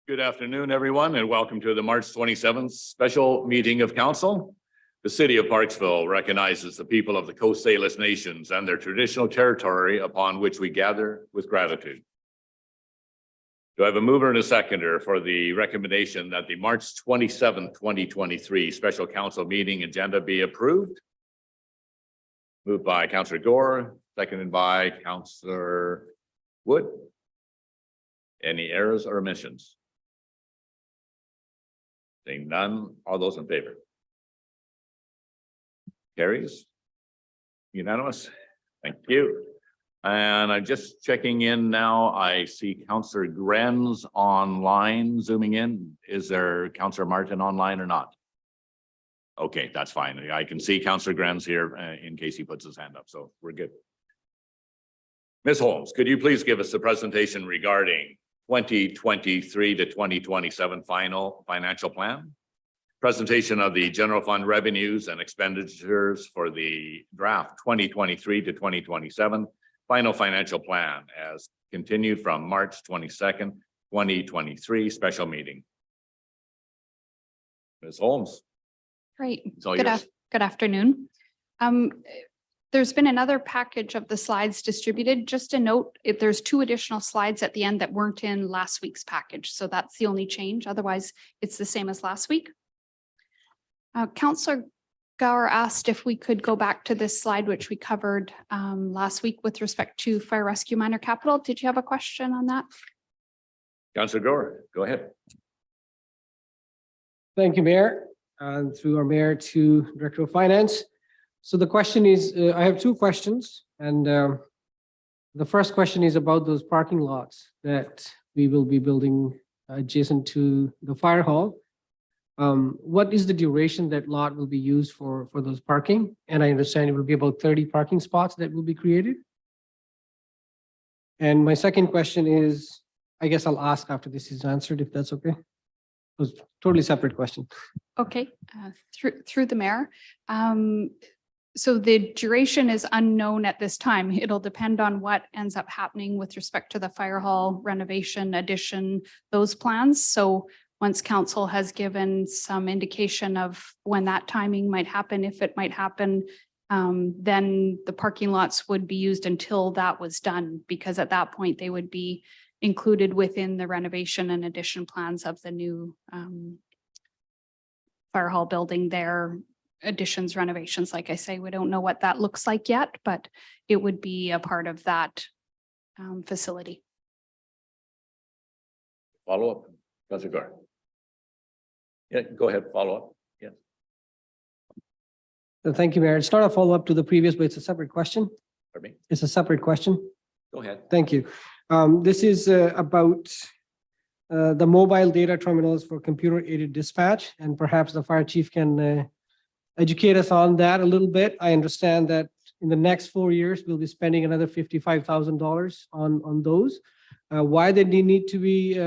Good afternoon, everyone, and welcome to the March 27th special meeting of council. The city of Parksville recognizes the people of the Coast Salish nations and their traditional territory upon which we gather with gratitude. Do I have a mover and a seconder for the recommendation that the March 27th, 2023 special council meeting agenda be approved? Moved by Councillor Gore, seconded by Councillor Wood. Any errors or omissions? Seeing none, all those in favor? Carries. Unanimous. Thank you. And I'm just checking in now. I see Councillor Grenz online, zooming in. Is there Councillor Martin online or not? Okay, that's fine. I can see Councillor Grenz here in case he puts his hand up, so we're good. Ms. Holmes, could you please give us a presentation regarding 2023 to 2027 final financial plan? Presentation of the general fund revenues and expenditures for the draft 2023 to 2027 final financial plan as continued from March 22nd, 2023 special meeting. Ms. Holmes. Great. Good afternoon. There's been another package of the slides distributed. Just a note, if there's 2 additional slides at the end that weren't in last week's package. So that's the only change. Otherwise, it's the same as last week. Councillor Gower asked if we could go back to this slide, which we covered last week with respect to fire rescue minor capital. Did you have a question on that? Councillor Gower, go ahead. Thank you, Mayor. And through our Mayor to Director of Finance. So the question is, I have 2 questions. And the first question is about those parking lots that we will be building adjacent to the fire hall. What is the duration that lot will be used for those parking? And I understand it will be about 30 parking spots that will be created. And my second question is, I guess I'll ask after this is answered, if that's okay. It was a totally separate question. Okay, through the Mayor. So the duration is unknown at this time. It'll depend on what ends up happening with respect to the fire hall renovation, addition, those plans. So once council has given some indication of when that timing might happen, if it might happen, then the parking lots would be used until that was done, because at that point they would be included within the renovation and addition plans of the new fire hall building there. Additions, renovations, like I say, we don't know what that looks like yet, but it would be a part of that facility. Follow up, Councillor Gore. Yeah, go ahead, follow up. Yeah. Thank you, Mayor. It's not a follow-up to the previous, but it's a separate question. Pardon me? It's a separate question. Go ahead. Thank you. This is about the mobile data terminals for computer-aided dispatch, and perhaps the fire chief can educate us on that a little bit. I understand that in the next 4 years, we'll be spending another $55,000 on those. Why they need to be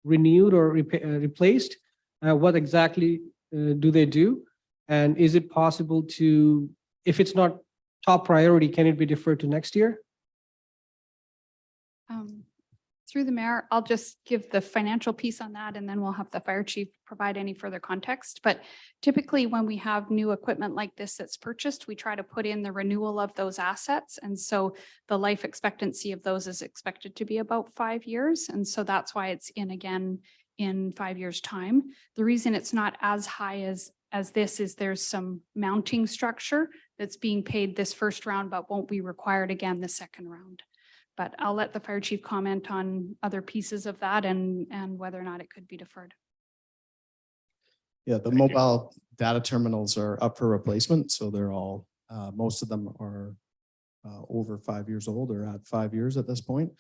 renewed or replaced? What exactly do they do? And is it possible to, if it's not top priority, can it be deferred to next year? Through the Mayor, I'll just give the financial piece on that, and then we'll have the fire chief provide any further context. But typically when we have new equipment like this that's purchased, we try to put in the renewal of those assets. And so the life expectancy of those is expected to be about 5 years. And so that's why it's in again in 5 years' time. The reason it's not as high as this is there's some mounting structure that's being paid this first round, but won't be required again the second round. But I'll let the fire chief comment on other pieces of that and whether or not it could be deferred. Yeah, the mobile data terminals are up for replacement. So they're all, most of them are over 5 years old or at 5 years at this point.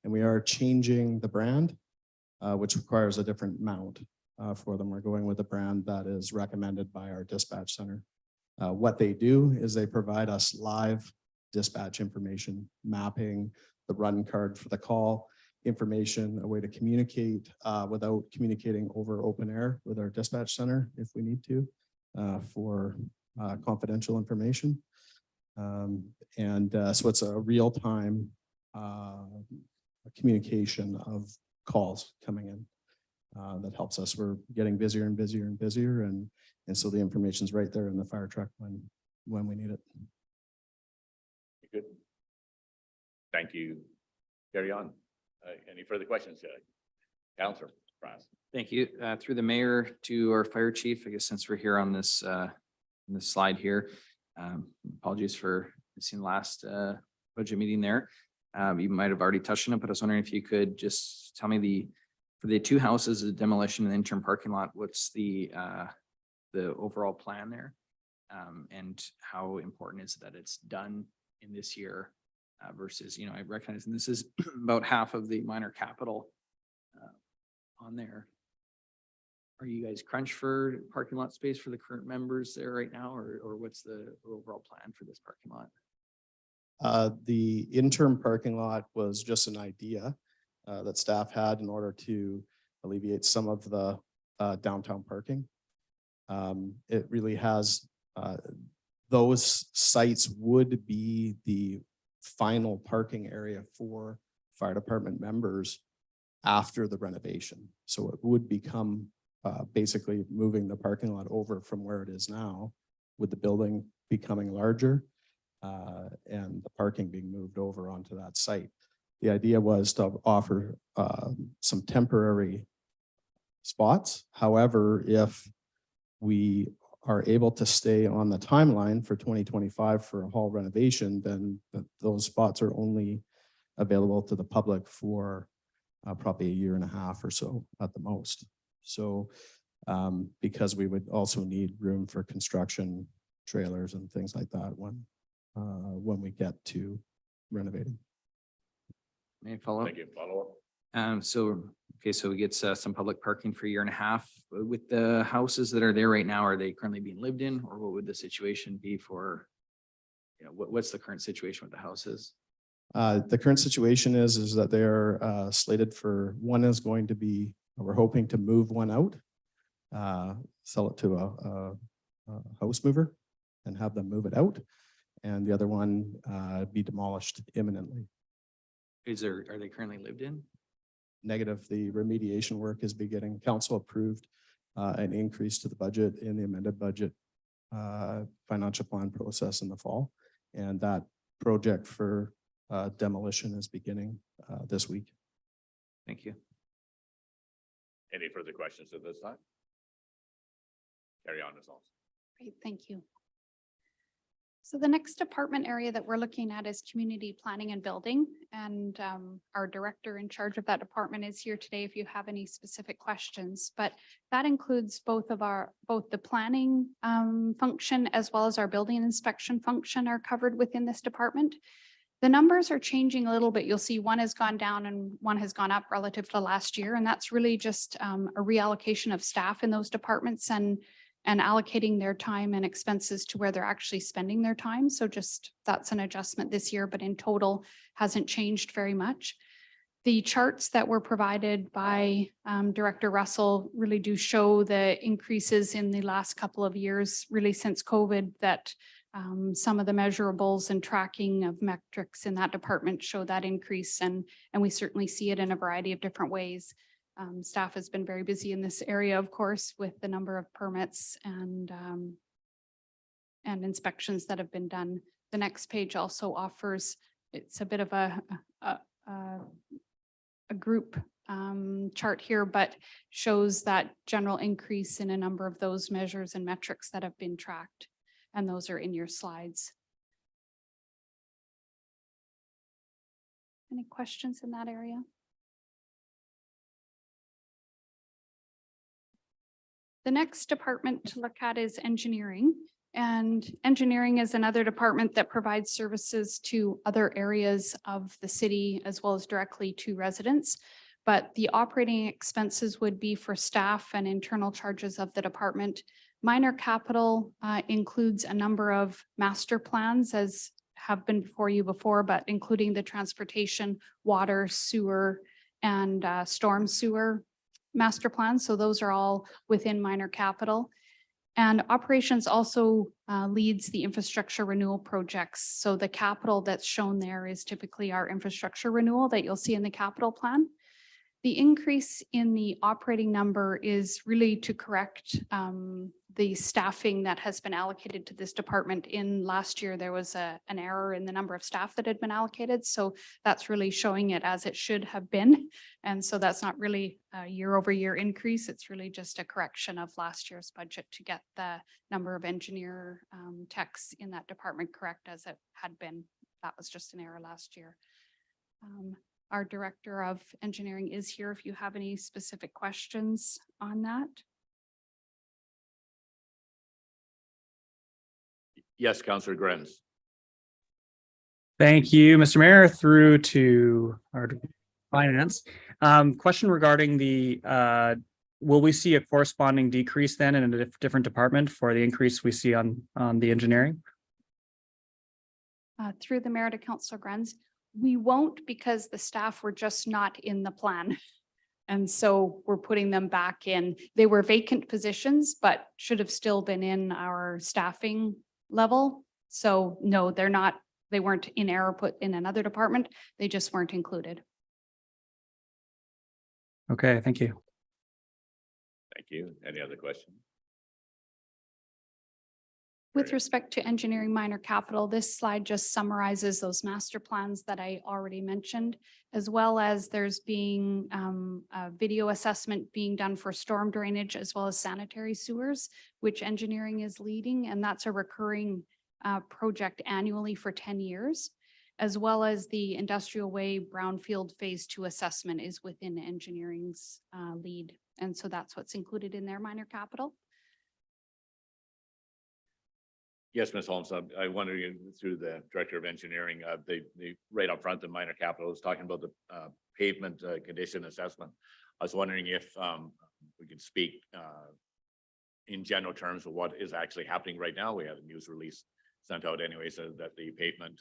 And we are changing the brand, which requires a different mount for them. We're going with a brand that is recommended by our dispatch center. What they do is they provide us live dispatch information, mapping, the run card for the call, information, a way to communicate without communicating over open air with our dispatch center if we need to for confidential information. So it's a real-time communication of calls coming in. That helps us. We're getting busier and busier and busier, and so the information's right there in the fire truck when we need it. Good. Thank you. Carry on. Any further questions? Councillor Franz. Thank you. Through the mayor to our fire chief, I guess since we're here on this slide here, apologies for missing the last budget meeting there. You might have already touched on it, but I was wondering if you could just tell me for the two houses, the demolition and interim parking lot, what's the overall plan there? And how important is it that it's done in this year versus, I recognize, and this is about half of the minor capital on there. Are you guys crunch for parking lot space for the current members there right now, or what's the overall plan for this parking lot? The interim parking lot was just an idea that staff had in order to alleviate some of the downtown parking. It really has, those sites would be the final parking area for fire department members after the renovation. So it would become basically moving the parking lot over from where it is now, with the building becoming larger and the parking being moved over onto that site. The idea was to offer some temporary spots. However, if we are able to stay on the timeline for 2025 for a hall renovation, then those spots are only available to the public for probably a year and a half or so at the most. So because we would also need room for construction trailers and things like that when we get to renovating. May I follow up? Thank you. Follow up. Okay, so we get some public parking for a year and a half. With the houses that are there right now, are they currently being lived in, or what would the situation be for, what's the current situation with the houses? The current situation is that they're slated for, one is going to be, we're hoping to move one out, sell it to a house mover and have them move it out. And the other one be demolished imminently. Are they currently lived in? Negative. The remediation work is beginning. Council approved an increase to the budget in the amended budget financial plan process in the fall. And that project for demolition is beginning this week. Thank you. Any further questions at this time? Carry on, Ms. Holmes. Great, thank you. So the next department area that we're looking at is community planning and building. And our director in charge of that department is here today if you have any specific questions. But that includes both the planning function as well as our building inspection function are covered within this department. The numbers are changing a little bit. You'll see one has gone down and one has gone up relative to last year. And that's really just a reallocation of staff in those departments and allocating their time and expenses to where they're actually spending their time. So just that's an adjustment this year, but in total hasn't changed very much. The charts that were provided by Director Russell really do show the increases in the last couple of years, really since COVID, that some of the measurables and tracking of metrics in that department show that increase. And we certainly see it in a variety of different ways. Staff has been very busy in this area, of course, with the number of permits and inspections that have been done. The next page also offers, it's a bit of a group chart here, but shows that general increase in a number of those measures and metrics that have been tracked. And those are in your slides. Any questions in that area? The next department to look at is engineering. And engineering is another department that provides services to other areas of the city as well as directly to residents. But the operating expenses would be for staff and internal charges of the department. Minor capital includes a number of master plans, as have been before you before, but including the transportation, water, sewer, and storm sewer master plans. So those are all within minor capital. And operations also leads the infrastructure renewal projects. So the capital that's shown there is typically our infrastructure renewal that you'll see in the capital plan. The increase in the operating number is really to correct the staffing that has been allocated to this department. In last year, there was an error in the number of staff that had been allocated. So that's really showing it as it should have been. And so that's not really a year over year increase. It's really just a correction of last year's budget to get the number of engineer techs in that department correct as it had been. That was just an error last year. Our Director of Engineering is here if you have any specific questions on that. Yes, Councillor Grenz. Thank you, Mr. Mayor, through to our finance. Question regarding the, will we see a corresponding decrease then in a different department for the increase we see on the engineering? Through the mayor to Councillor Grenz, we won't because the staff were just not in the plan. And so we're putting them back in. They were vacant positions, but should have still been in our staffing level. So no, they're not, they weren't in error put in another department. They just weren't included. Okay, thank you. Thank you. Any other questions? With respect to engineering minor capital, this slide just summarizes those master plans that I already mentioned, as well as there's being a video assessment being done for storm drainage as well as sanitary sewers, which engineering is leading, and that's a recurring project annually for 10 years, as well as the Industrial Way Brownfield Phase 2 assessment is within engineering's lead. And so that's what's included in their minor capital. Yes, Ms. Holmes, I wonder through the Director of Engineering, they right up front, the minor capital is talking about the pavement condition assessment. I was wondering if we could speak in general terms of what is actually happening right now. We have a news release sent out anyway, so that the pavement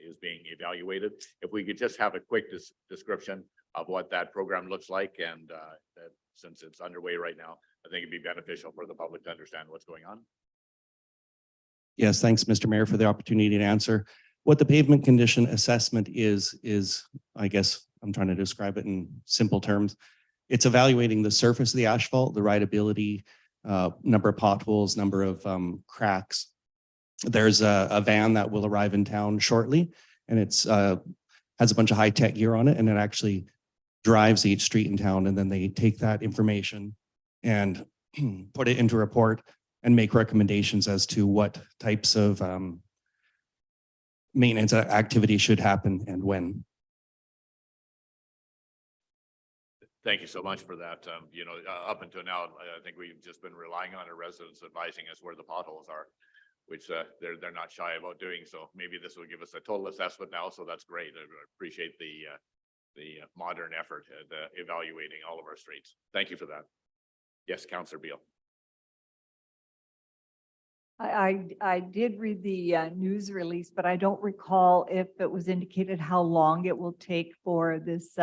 is being evaluated. If we could just have a quick description of what that program looks like, and that since it's underway right now, I think it'd be beneficial for the public to understand what's going on. Yes, thanks, Mr. Mayor, for the opportunity to answer. What the pavement condition assessment is, I guess I'm trying to describe it in simple terms. It's evaluating the surface of the asphalt, the rideability, number of potholes, number of cracks. There's a van that will arrive in town shortly, and it's has a bunch of high-tech gear on it, and it actually drives each street in town, and then they take that information and put it into a report and make recommendations as to what types of maintenance activity should happen and when. Thank you so much for that. Up until now, I think we've just been relying on our residents advising us where the potholes are, which they're not shy about doing. So maybe this will give us a total assessment now. So that's great. I appreciate the modern effort at evaluating all of our streets. Thank you for that. Yes, Councillor Beal. I did read the news release, but I don't recall if it was indicated how long it will take for this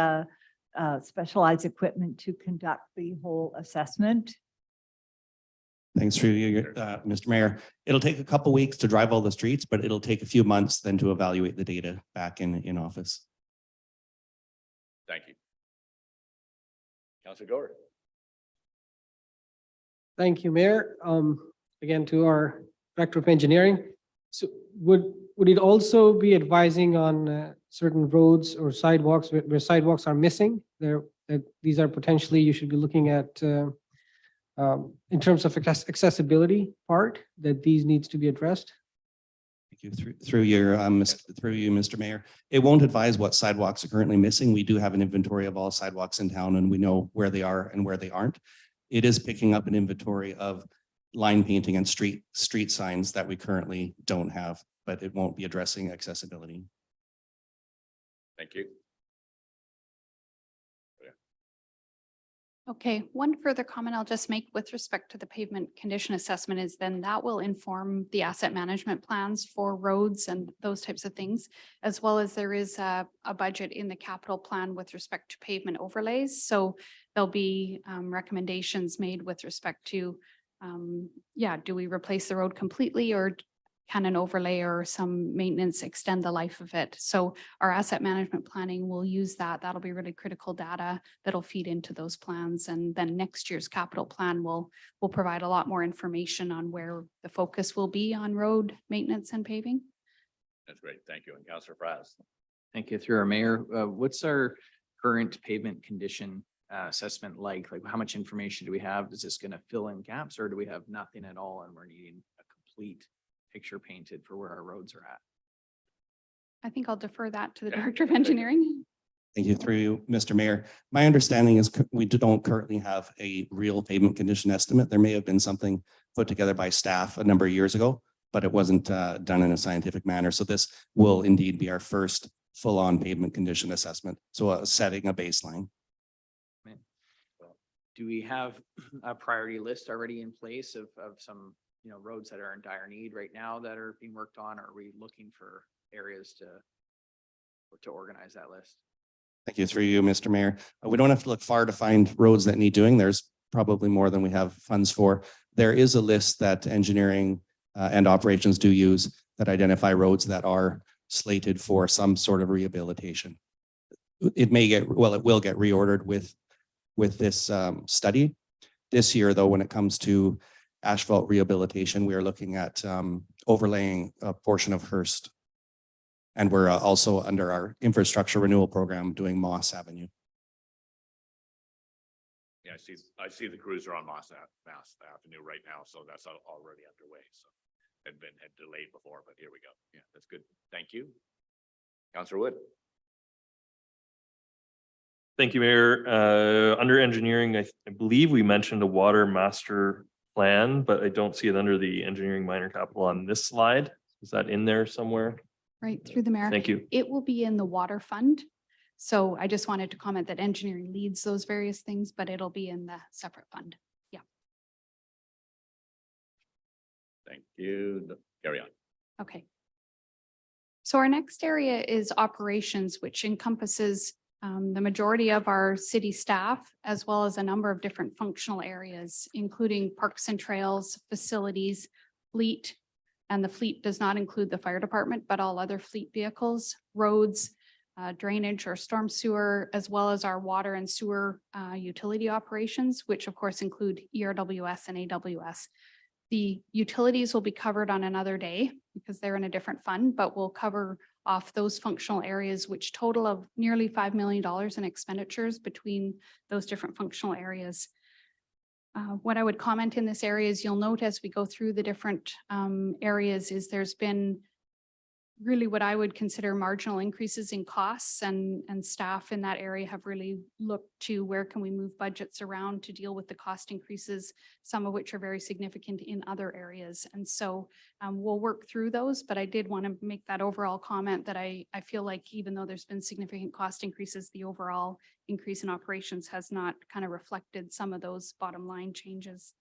specialized equipment to conduct the whole assessment. Thanks for you, Mr. Mayor. It'll take a couple weeks to drive all the streets, but it'll take a few months then to evaluate the data back in office. Thank you. Councillor Gore. Thank you, Mayor. Again, to our Director of Engineering. So would it also be advising on certain roads or sidewalks where sidewalks are missing? These are potentially you should be looking at in terms of accessibility part, that these needs to be addressed. Thank you. Through you, Mr. Mayor. It won't advise what sidewalks are currently missing. We do have an inventory of all sidewalks in town, and we know where they are and where they aren't. It is picking up an inventory of line painting and street signs that we currently don't have, but it won't be addressing accessibility. Thank you. Okay, one further comment I'll just make with respect to the pavement condition assessment is then that will inform the asset management plans for roads and those types of things, as well as there is a budget in the capital plan with respect to pavement overlays. So there'll be recommendations made with respect to, do we replace the road completely, or can an overlay or some maintenance extend the life of it? So our asset management planning will use that. That'll be really critical data that'll feed into those plans. And then next year's capital plan will provide a lot more information on where the focus will be on road maintenance and paving. That's great. Thank you. And Councillor Fraz. Thank you. Through our mayor, what's our current pavement condition assessment like? Like how much information do we have? Is this going to fill in gaps or do we have nothing at all and we're needing a complete picture painted for where our roads are at? I think I'll defer that to the Okay. Director of Engineering. Thank you through you, Mr. Mayor. My understanding is we don't currently have a real pavement condition estimate. There may have been something put together by staff a number of years ago, but it wasn't done in a scientific manner. So this will indeed be our first full-on pavement condition assessment. So setting a baseline. Do we have a priority list already in place of some, roads that are in dire need right now that are being worked on? Or are we looking for areas to organize that list? Thank you through you, Mr. Mayor. We don't have to look far to find roads that need doing. There's probably more than we have funds for. There is a list that engineering and operations do use that identify roads that are slated for some sort of rehabilitation. It will get reordered with this study. This year, though, when it comes to asphalt rehabilitation, we are looking at overlaying a portion of Hearst. And we're also under our infrastructure renewal program doing Moss Avenue. Yeah, I see the cruiser on Moss Avenue right now, so that's already underway. So had delayed before, but here we go. Yeah, that's good. Thank you. Councillor Wood. Thank you, Mayor. Under engineering, I believe we mentioned a water master plan, but I don't see it under the engineering minor capital on this slide. Is that in there somewhere? Right, through the mayor. Thank you. It will be in the water fund. So I just wanted to comment that engineering leads those various things, but it'll be in the separate fund. Yeah. Thank you. Carry on. Okay. So our next area is operations, which encompasses the majority of our city staff, as well as a number of different functional areas, including parks and trails, facilities, fleet, and the fleet does not include the fire department, but all other fleet vehicles, roads, drainage or storm sewer, as well as our water and sewer utility operations, which of course include ERWS and AWS. The utilities will be covered on another day because they're in a different fund, but we'll cover off those functional areas, which total of nearly $5 million in expenditures between those different functional areas. What I would comment in this area is you'll note as we go through the different areas is there's been really what I would consider marginal increases in costs, and staff in that area have really looked to where can we move budgets around to deal with the cost increases, some of which are very significant in other areas. And so we'll work through those, but I did want to make that overall comment that I feel like even though there's been significant cost increases, the overall increase in operations has not kind of reflected some of those bottom line changes.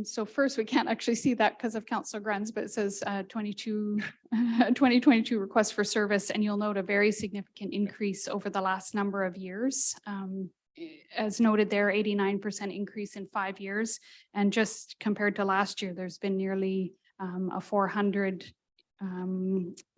So first, we can't actually see that because of Councillor Grunz, but it says 2022 request for service, and you'll note a very significant increase over the last number of years. As noted there, 89% increase in 5 years, and just compared to last year, there's been nearly a 400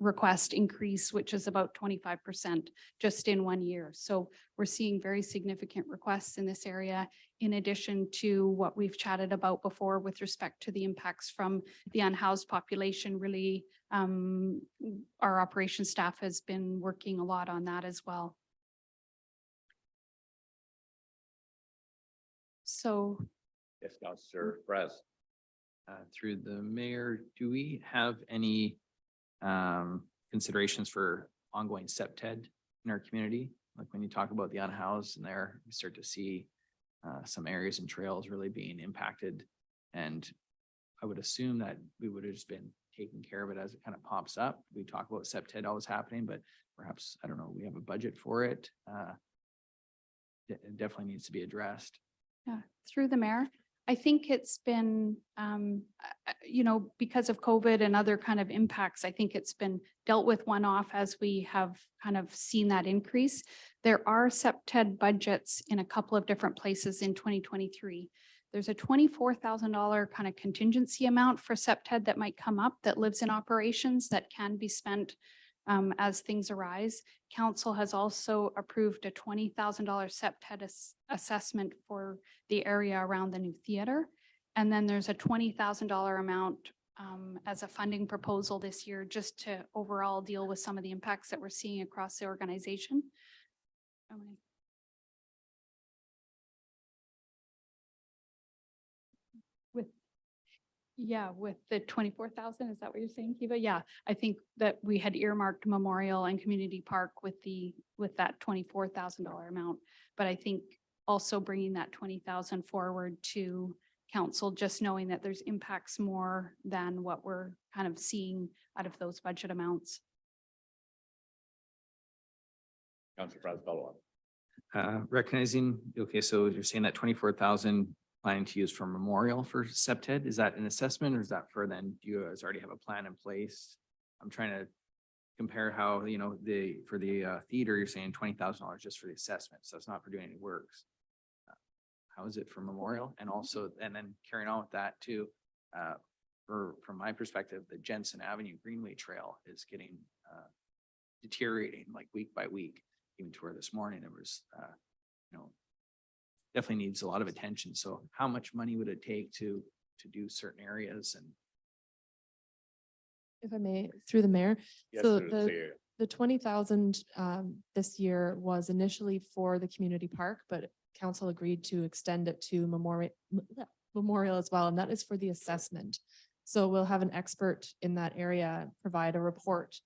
request increase, which is about 25% just in 1 year. So we're seeing very significant requests in this area, in addition to what we've chatted about before with respect to the impacts from the unhoused population. Really, our operations staff has been working a lot on that as well. So. Yes, Councillor Fraz. Through the mayor, do we have any considerations for ongoing SEPTED in our community? Like when you talk about the unhoused and there, you start to see some areas and trails really being impacted. And I would assume that we would have just been taking care of it as it kind of pops up. We talk about SEPTED always happening, but perhaps, I don't know, we have a budget for it. It definitely needs to be addressed. Yeah, through the mayor. I think it's been, because of COVID and other kind of impacts, I think it's been dealt with one-off as we have kind of seen that increase. There are SEPTED budgets in a couple of different places in 2023. There's a $24,000 kind of contingency amount for SEPTED that might come up that lives in operations that can be spent as things arise. Council has also approved a $20,000 SEPTED assessment for the area around the new theater. And then there's a $20,000 amount as a funding proposal this year, just to overall deal with some of the impacts that we're seeing across the organization. Yeah, with the 24,000, is that what you're saying, Kiva? Yeah, I think that we had earmarked Memorial and Community Park with that $24,000 amount. But I think also bringing that 20,000 forward to council, just knowing that there's impacts more than what we're kind of seeing out of those budget amounts. Councillor Fraz, follow up. Recognizing, okay, so you're saying that 24,000 planning to use for Memorial for SEPTED, is that an assessment or is that for then, do you guys already have a plan in place? I'm trying to compare how, you know, for the theater, you're saying $20,000 just for the assessment, so it's not for doing any works. How is it for Memorial? And also, and then carrying on with that too, from my perspective, the Jensen Avenue Greenway Trail is getting deteriorating like week by week, even to where this morning it was, you know, definitely needs a lot of attention. So how much money would it take to do certain areas? And If I may, through the mayor. Yes, So through the chair. the 20,000 this year was initially for the community park, but council agreed to extend it to Memorial as well, and that is for the assessment. So we'll have an expert in that area provide a report.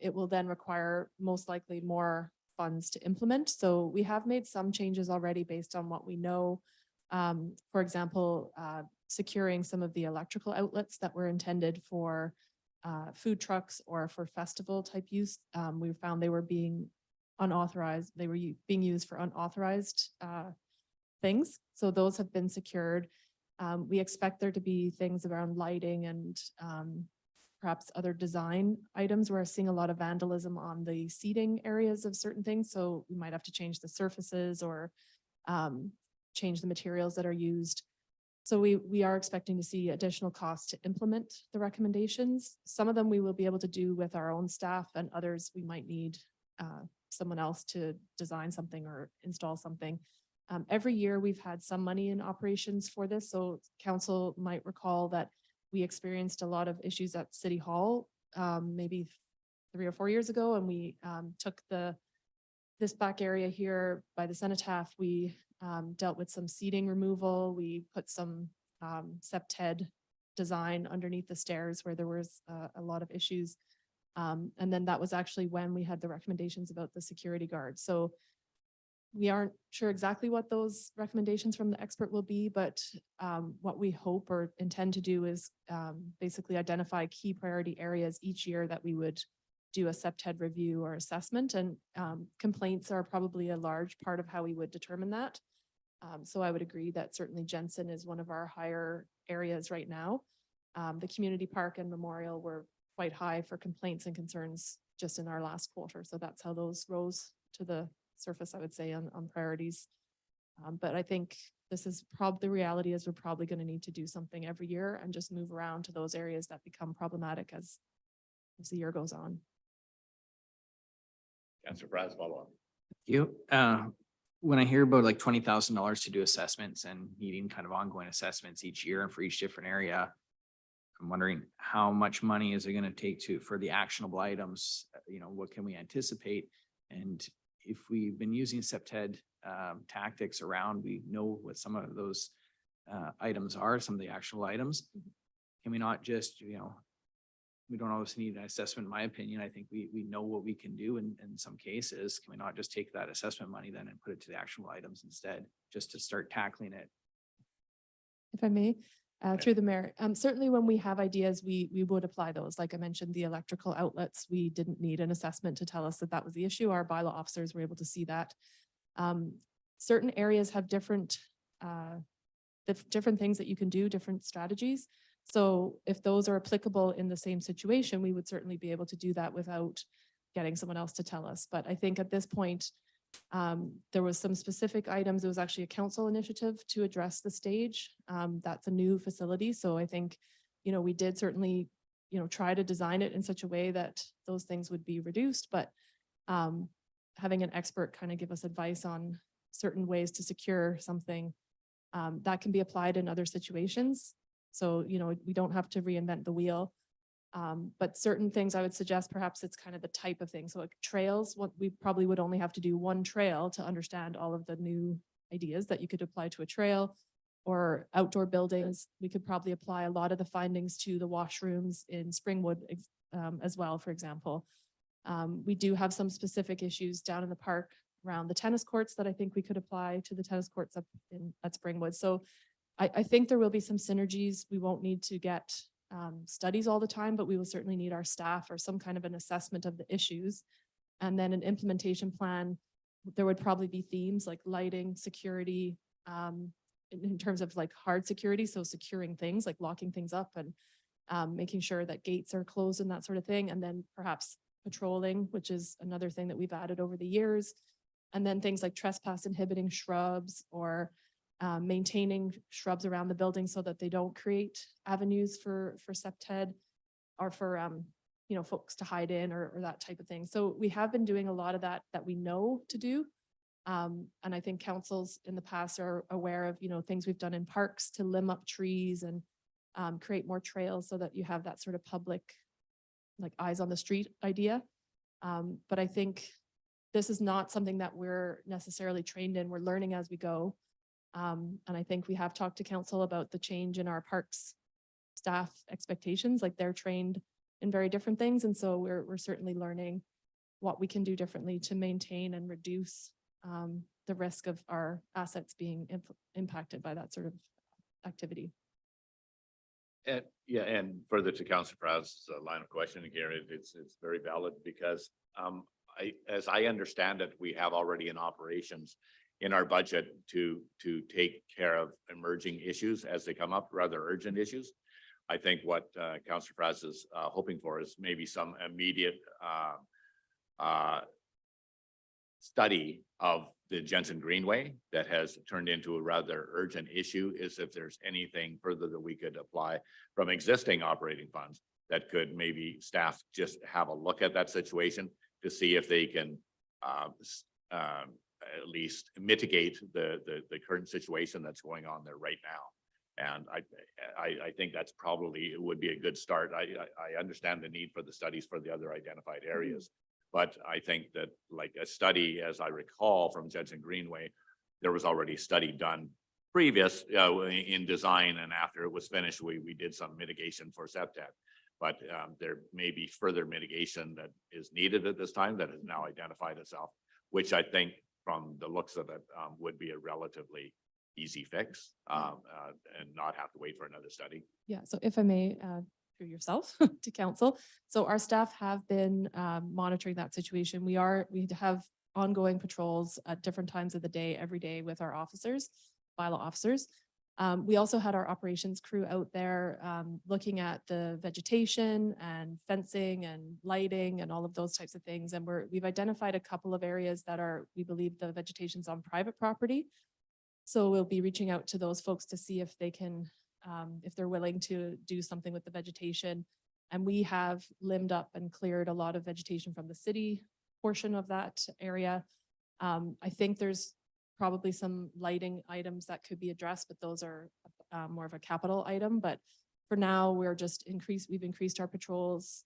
It will then require most likely more funds to implement. So we have made some changes already based on what we know. For example, securing some of the electrical outlets that were intended for food trucks or for festival type use. We found they were being unauthorized. They were being used for unauthorized things. So those have been secured. We expect there to be things around lighting and perhaps other design items. We're seeing a lot of vandalism on the seating areas of certain things. So we might have to change the surfaces or change the materials that are used. So we are expecting to see additional costs to implement the recommendations. Some of them we will be able to do with our own staff, and others we might need someone else to design something or install something. Every year we've had some money in operations for this. So council might recall that we experienced a lot of issues at City Hall maybe 3 or 4 years ago, and we took this back area here by the cenotaph. We dealt with some seating removal. We put some SEPTED design underneath the stairs where there was a lot of issues. And then that was actually when we had the recommendations about the security guard. So we aren't sure exactly what those recommendations from the expert will be, but what we hope or intend to do is basically identify key priority areas each year that we would do a SEPTED review or assessment, and complaints are probably a large part of how we would determine that. So I would agree that certainly Jensen is one of our higher areas right now. The community park and Memorial were quite high for complaints and concerns just in our last quarter. So that's how those rose to the surface, I would say, on priorities. But I think this is probably the reality is we're probably going to need to do something every year and just move around to those areas that become problematic as the year goes on. Councillor Fraz, follow up. you, when I hear about like $20,000 to do assessments and needing kind of ongoing assessments each year and for each different area, I'm wondering how much money is it going to take for the actionable items? You know, what can we anticipate? And if we've been using SEPTED tactics around, we know what some of those items are, some of the actual items. Can we not just, you know, we don't always need an assessment, in my opinion. I think we know what we can do in some cases. Can we not just take that assessment money then and put it to the actual items instead, just to start tackling it? If I may, through the mayor, certainly when we have ideas, we would apply those. Like I mentioned, the electrical outlets, we didn't need an assessment to tell us that that was the issue. Our bylaw officers were able to see that. Certain areas have different things that you can do, different strategies. So if those are applicable in the same situation, we would certainly be able to do that without getting someone else to tell us. But I think at this point, There was some specific items. It was actually a council initiative to address the stage. That's a new facility. So I think, we did certainly, try to design it in such a way that those things would be reduced, but having an expert kind of give us advice on certain ways to secure something that can be applied in other situations. So, we don't have to reinvent the wheel. But certain things I would suggest, perhaps it's kind of the type of thing. So like trails, we probably would only have to do one trail to understand all of the new ideas that you could apply to a trail. Or outdoor buildings, we could probably apply a lot of the findings to the washrooms in Springwood as well, for example. We do have some specific issues down in the park around the tennis courts that I think we could apply to the tennis courts up at Springwood. So I think there will be some synergies. We won't need to get studies all the time, but we will certainly need our staff or some kind of an assessment of the issues. And then an implementation plan, there would probably be themes like lighting, security, in terms of like hard security. So securing things like locking things up and making sure that gates are closed and that sort of thing. And then perhaps patrolling, which is another thing that we've added over the years. And then things like trespass inhibiting shrubs or maintaining shrubs around the building so that they don't create avenues for septed or for folks to hide in or that type of thing. So we have been doing a lot of that we know to do. And I think councils in the past are aware of things we've done in parks to limb up trees and create more trails so that you have that sort of public like eyes on the street idea. But I think this is not something that we're necessarily trained in. We're learning as we go. And I think we have talked to council about the change in our parks staff expectations, like they're trained in very different things. And so we're certainly learning what we can do differently to maintain and reduce the risk of our assets being impacted by that sort of activity. And yeah, and further to Councillor Fraser's line of questioning here, it's very valid because as I understand it, we have already in operations in our budget to take care of emerging issues as they come up, rather urgent issues. I think what Councillor Fraser is hoping for is maybe some immediate study of the Jensen Greenway that has turned into a rather urgent issue, is if there's anything further that we could apply from existing operating funds that could maybe staff just have a look at that situation to see if they can at least mitigate the current situation that's going on there right now. And I think that's probably, it would be a good start. I understand the need for the studies for the other identified areas. But I think that like a study, as I recall from Jensen Greenway, there was already a study done previous in design, and after it was finished, we did some mitigation for septet. But there may be further mitigation that is needed at this time that has now identified itself, which I think from the looks of it would be a relatively easy fix and not have to wait for another study. Yeah, so if I may, through yourself to council. So our staff have been monitoring that situation. We have ongoing patrols at different times of the day, every day with our officers, bylaw officers. We also had our operations crew out there looking at the vegetation and fencing and lighting and all of those types of things. And we've identified a couple of areas that we believe the vegetation's on private property. So we'll be reaching out to those folks to see if they can, if they're willing to do something with the vegetation. And we have limbed up and cleared a lot of vegetation from the city portion of that area. I think there's probably some lighting items that could be addressed, but those are more of a capital item. But for now, we've increased our patrols.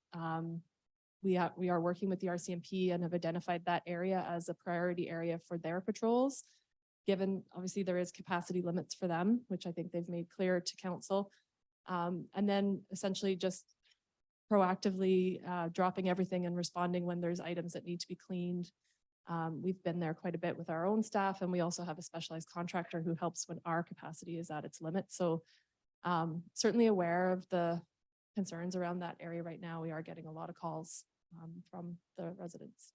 We are working with the RCMP and have identified that area as a priority area for their patrols, given obviously there is capacity limits for them, which I think they've made clear to council. And then essentially just proactively dropping everything and responding when there's items that need to be cleaned. We've been there quite a bit with our own staff, and we also have a specialized contractor who helps when our capacity is at its limit. So certainly aware of the concerns around that area right now. We are getting a lot of calls from the residents.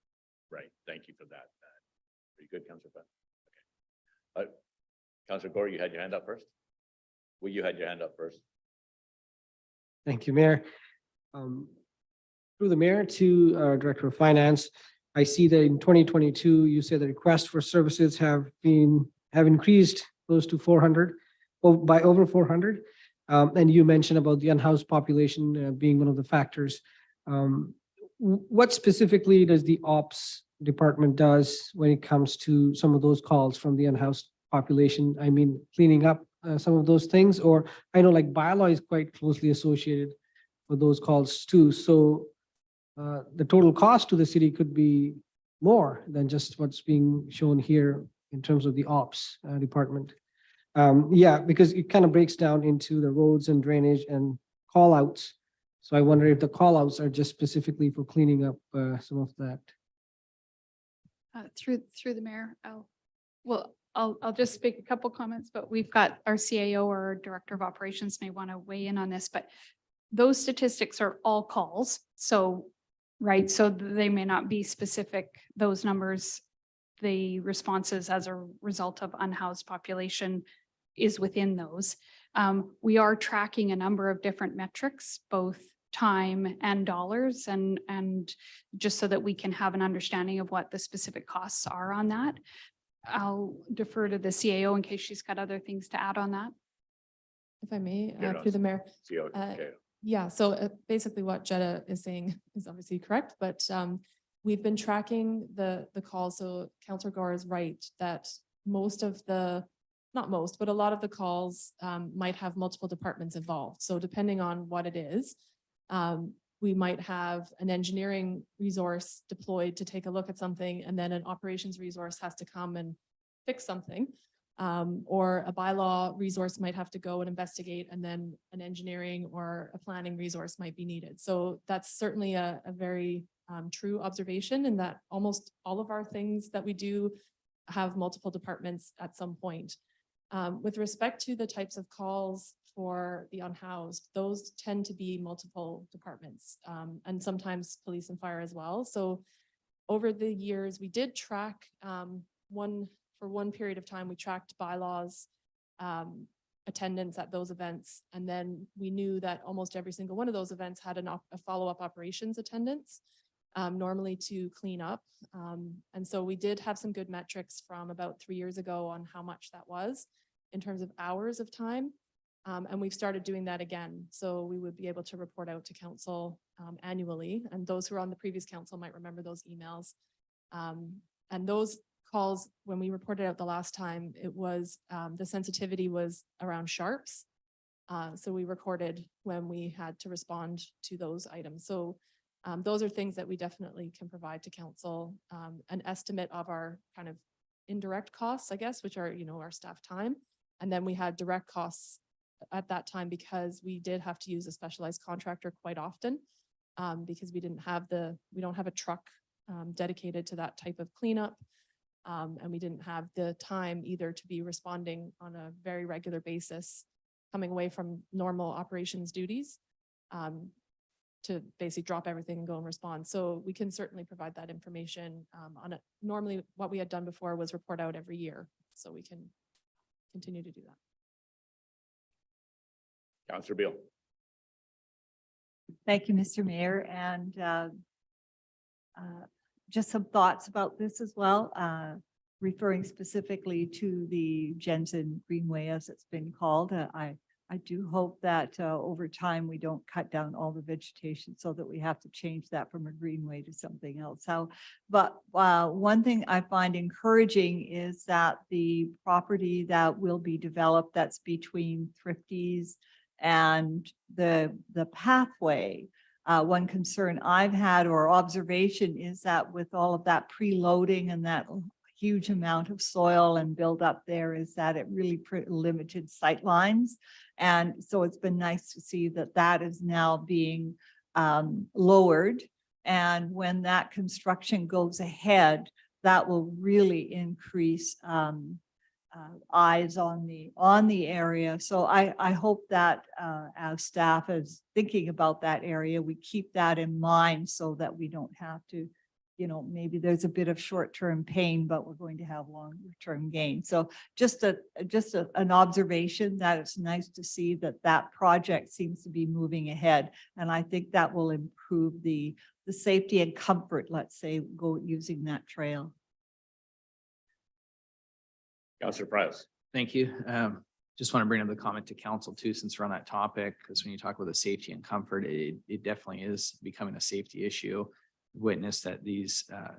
Right. Thank you for that. Pretty good, Councillor Fenn. Okay. Councillor Gore, you had your hand up first. Well, you had your hand up first. Thank you, Mayor. Through the mayor to our Director of Finance, I see that in 2022, you said the requests for services have increased close to 400, by over 400. And you mentioned about the unhoused population being one of the factors. What specifically does the ops department does when it comes to some of those calls from the unhoused population? I mean, cleaning up some of those things, or I know like bylaw is quite closely associated with those calls too. So the total cost to the city could be more than just what's being shown here in terms of the ops department. Yeah, because it kind of breaks down into the roads and drainage and call outs. So I wonder if the call outs are just specifically for cleaning up some of that. Through the mayor, I'll just make a couple comments, but we've got our CAO or our Director of Operations may want to weigh in on this, but those statistics are all calls. So, right, so they may not be specific, those numbers, the responses as a result of unhoused population is within those. We are tracking a number of different metrics, both time and dollars, and just so that we can have an understanding of what the specific costs are on that. I'll defer to the CAO in case she's got other things to add on that. If I may, You're through the mayor. Okay. Yeah, so basically what Jetta is saying is obviously correct, but we've been tracking the calls. So Councillor Gore is right that most of the, not most, but a lot of the calls might have multiple departments involved. So depending on what it is, we might have an engineering resource deployed to take a look at something, and then an operations resource has to come and fix something. Or a bylaw resource might have to go and investigate, and then an engineering or a planning resource might be needed. So that's certainly a very true observation, in that almost all of our things that we do have multiple departments at some point. With respect to the types of calls for the unhoused, those tend to be multiple departments, and sometimes police and fire as well. So over the years, we did track for one period of time, we tracked bylaws, attendance at those events. And then we knew that almost every single one of those events had a follow-up operations attendance, normally to clean up. And so we did have some good metrics from about 3 years ago on how much that was in terms of hours of time. And we've started doing that again. So we would be able to report out to council annually. And those who are on the previous council might remember those emails. And those calls, when we reported out the last time, it was the sensitivity was around sharps. So we recorded when we had to respond to those items. So those are things that we definitely can provide to council, an estimate of our kind of indirect costs, I guess, which are, you know, our staff time. And then we had direct costs at that time because we did have to use a specialized contractor quite often, because we don't have a truck dedicated to that type of cleanup. And we didn't have the time either to be responding on a very regular basis, coming away from normal operations duties, to basically drop everything and go and respond. So we can certainly provide that information on it. Normally what we had done before was report out every year. So we can continue to do that. Councillor Beal. Thank you, Mr. Mayor. And just some thoughts about this as well, referring specifically to the Jensen Greenway, as it's been called. I do hope that over time we don't cut down all the vegetation so that we have to change that from a greenway to something else. But one thing I find encouraging is that the property that will be developed, that's between Thrifties and the pathway. One concern I've had or observation is that with all of that preloading and that huge amount of soil and buildup there, is that it really limited sight lines. And so it's been nice to see that that is now being lowered. And when that construction goes ahead, that will really increase eyes on the area. So I hope that as staff is thinking about that area, we keep that in mind so that we don't have to, you know, maybe there's a bit of short-term pain, but we're going to have long-term gain. So just an observation that it's nice to see that that project seems to be moving ahead. And I think that will improve the the safety and comfort, let's say, go using that trail. Councillor Price. Thank you. Just want to bring up the comment to council too, since we're on that topic, because when you talk about the safety and comfort, it definitely is becoming a safety issue. Witness that these, I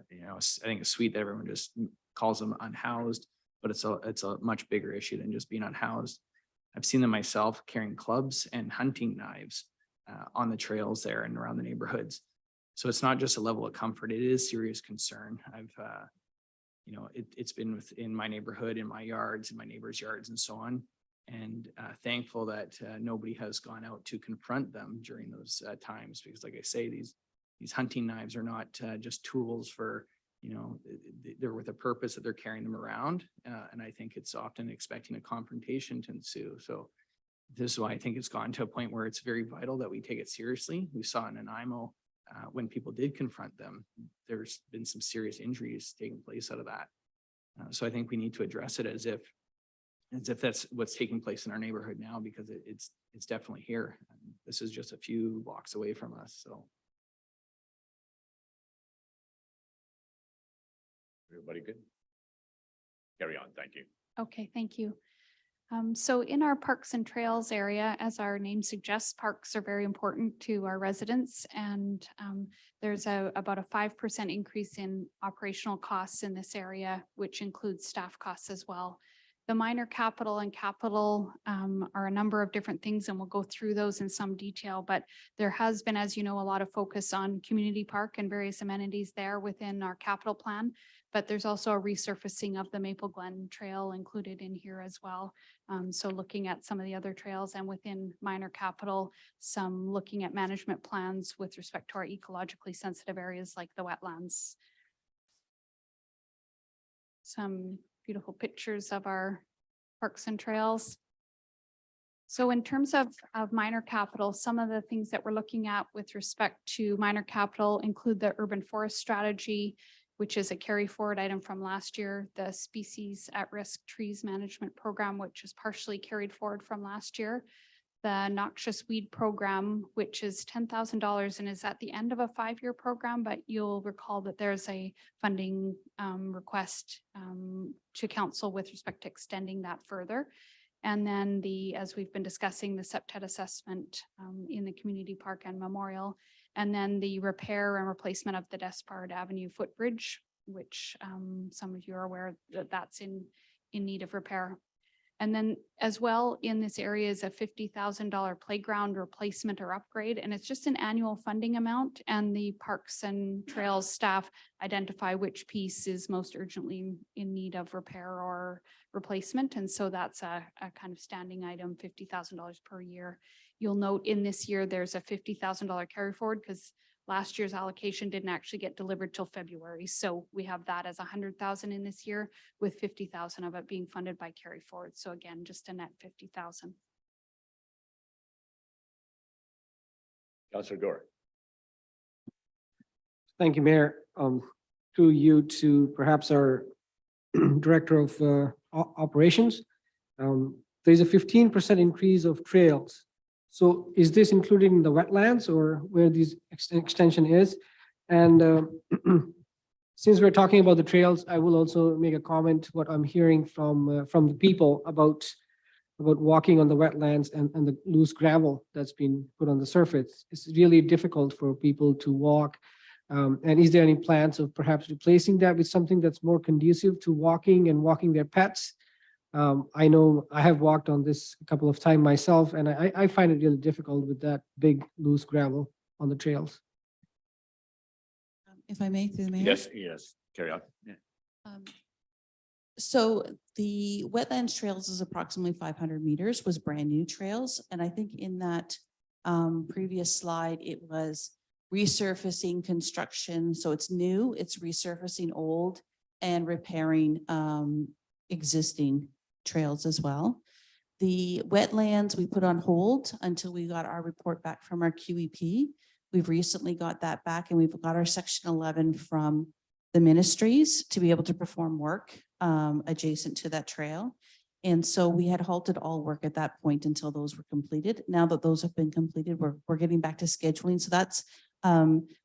think it's sweet that everyone just calls them unhoused, but it's a much bigger issue than just being unhoused. I've seen them myself carrying clubs and hunting knives on the trails there and around the neighborhoods. So it's not just a level of comfort, it is serious concern. It's been within my neighborhood, in my yards, in my neighbors' yards and so on. And thankful that nobody has gone out to confront them during those times, because like I say, these hunting knives are not just tools for, they're with a purpose that they're carrying them around. And I think it's often expecting a confrontation to ensue. So this is why I think it's gotten to a point where it's very vital that we take it seriously. We saw in Nanaimo, when people did confront them, there's been some serious injuries taking place out of that. So I think we need to address it as if that's what's taking place in our neighborhood now, because it's definitely here. And this is just a few blocks away from us. So. Everybody good? Carry on. Thank you. Okay, thank you. So in our parks and trails area, as our name suggests, parks are very important to our residents, and there's about a 5% increase in operational costs in this area, which includes staff costs as well. The minor capital and capital are a number of different things, and we'll go through those in some detail, but there has been, as you know, a lot of focus on community park and various amenities there within our capital plan, but there's also a resurfacing of the Maple Glen Trail included in here as well. So looking at some of the other trails, and within minor capital, some looking at management plans with respect to our ecologically sensitive areas like the wetlands. Some beautiful pictures of our parks and trails. So in terms of minor capital, some of the things that we're looking at with respect to minor capital include the urban forest strategy, which is a carry forward item from last year, the species at risk trees management program, which is partially carried forward from last year, the noxious weed program, which is $10,000 and is at the end of a 5-year program, but you'll recall that there's a funding request to council with respect to extending that further. And then as we've been discussing, the septet assessment in the community park and memorial, and then the repair and replacement of the Despard Avenue footbridge, which some of you are aware that that's in need of repair. And then as well in this area is a $50,000 playground replacement or upgrade, and it's just an annual funding amount, and the parks and trails staff identify which piece is most urgently in need of repair or replacement. And so that's a kind of standing item, $50,000 per year. You'll note in this year, there's a $50,000 carry forward because last year's allocation didn't actually get delivered till February. So we have that as 100,000 in this year, with 50,000 of it being funded by carry forward. So again, just a net 50,000. Councillor Gore. Thank you, Mayor. Through you to perhaps our Director of Operations. There's a 15% increase of trails. So is this including the wetlands or where this extension is? And since we're talking about the trails, I will also make a comment what I'm hearing from the people about walking on the wetlands and the loose gravel that's been put on the surface. It's really difficult for people to walk. And is there any plans of perhaps replacing that with something that's more conducive to walking and walking their pets? I know I have walked on this a couple of times myself, and I find it really difficult with that big loose gravel on the trails. If I may, through the mayor. Yes, carry on. Yeah. So the wetlands trails is approximately 500 meters, was brand new trails. And I think in that previous slide, it was resurfacing construction. So it's new, it's resurfacing old and repairing existing trails as well. The wetlands we put on hold until we got our report back from our QEP. We've recently got that back, and we've got our section 11 from the ministries to be able to perform work adjacent to that trail. And so we had halted all work at that point until those were completed. Now that those have been completed, we're getting back to scheduling. So that's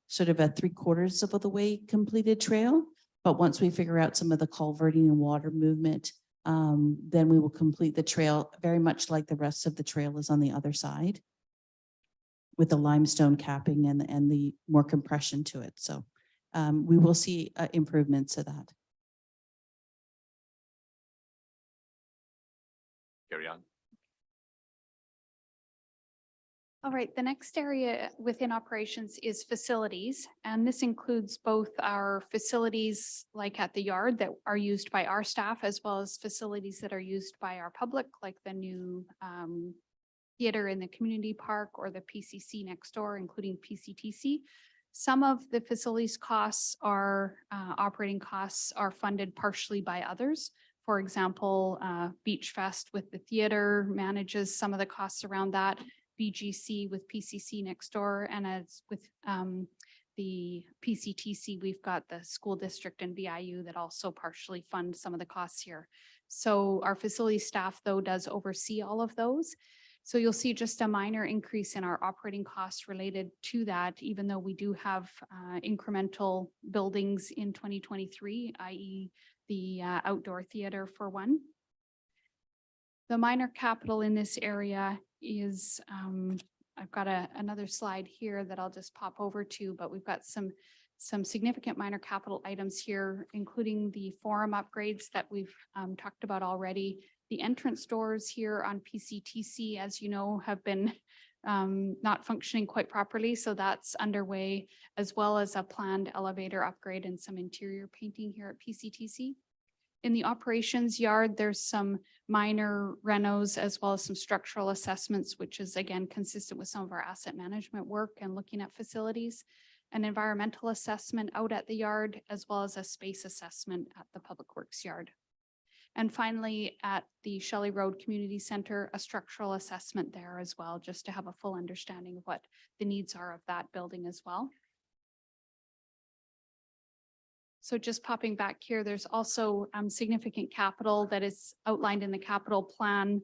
sort of a 3/4 of the way completed trail. But once we figure out some of the culverting and water movement, then we will complete the trail very much like the rest of the trail is on the other side, with the limestone capping and the more compression to it. So we will see improvements to that. Carry on. All right, the next area within operations is facilities, and this includes both our facilities like at the yard that are used by our staff, as well as facilities that are used by our public, like the new theater in the community park or the PCC next door, including PCTC. Some of the facilities costs are operating costs are funded partially by others. For example, Beach Fest with the theater manages some of the costs around that. BGC with PCC next door, and as with the PCTC, we've got the school district and BIU that also partially fund some of the costs here. So our facility staff, though, does oversee all of those. So you'll see just a minor increase in our operating costs related to that, even though we do have incremental buildings in 2023, i.e. the outdoor theater for one. The minor capital in this area is, I've got another slide here that I'll just pop over to, but we've got some significant minor capital items here, including the forum upgrades that we've talked about already. The entrance doors here on PCTC, as you know, have been not functioning quite properly, so that's underway, as well as a planned elevator upgrade and some interior painting here at PCTC. In the operations yard, there's some minor renos as well as some structural assessments, which is again consistent with some of our asset management work and looking at facilities, an environmental assessment out at the yard, as well as a space assessment at the Public Works yard. And finally, at the Shelley Road Community Center, a structural assessment there as well, just to have a full understanding of what the needs are of that building as well. So just popping back here, there's also significant capital that is outlined in the capital plan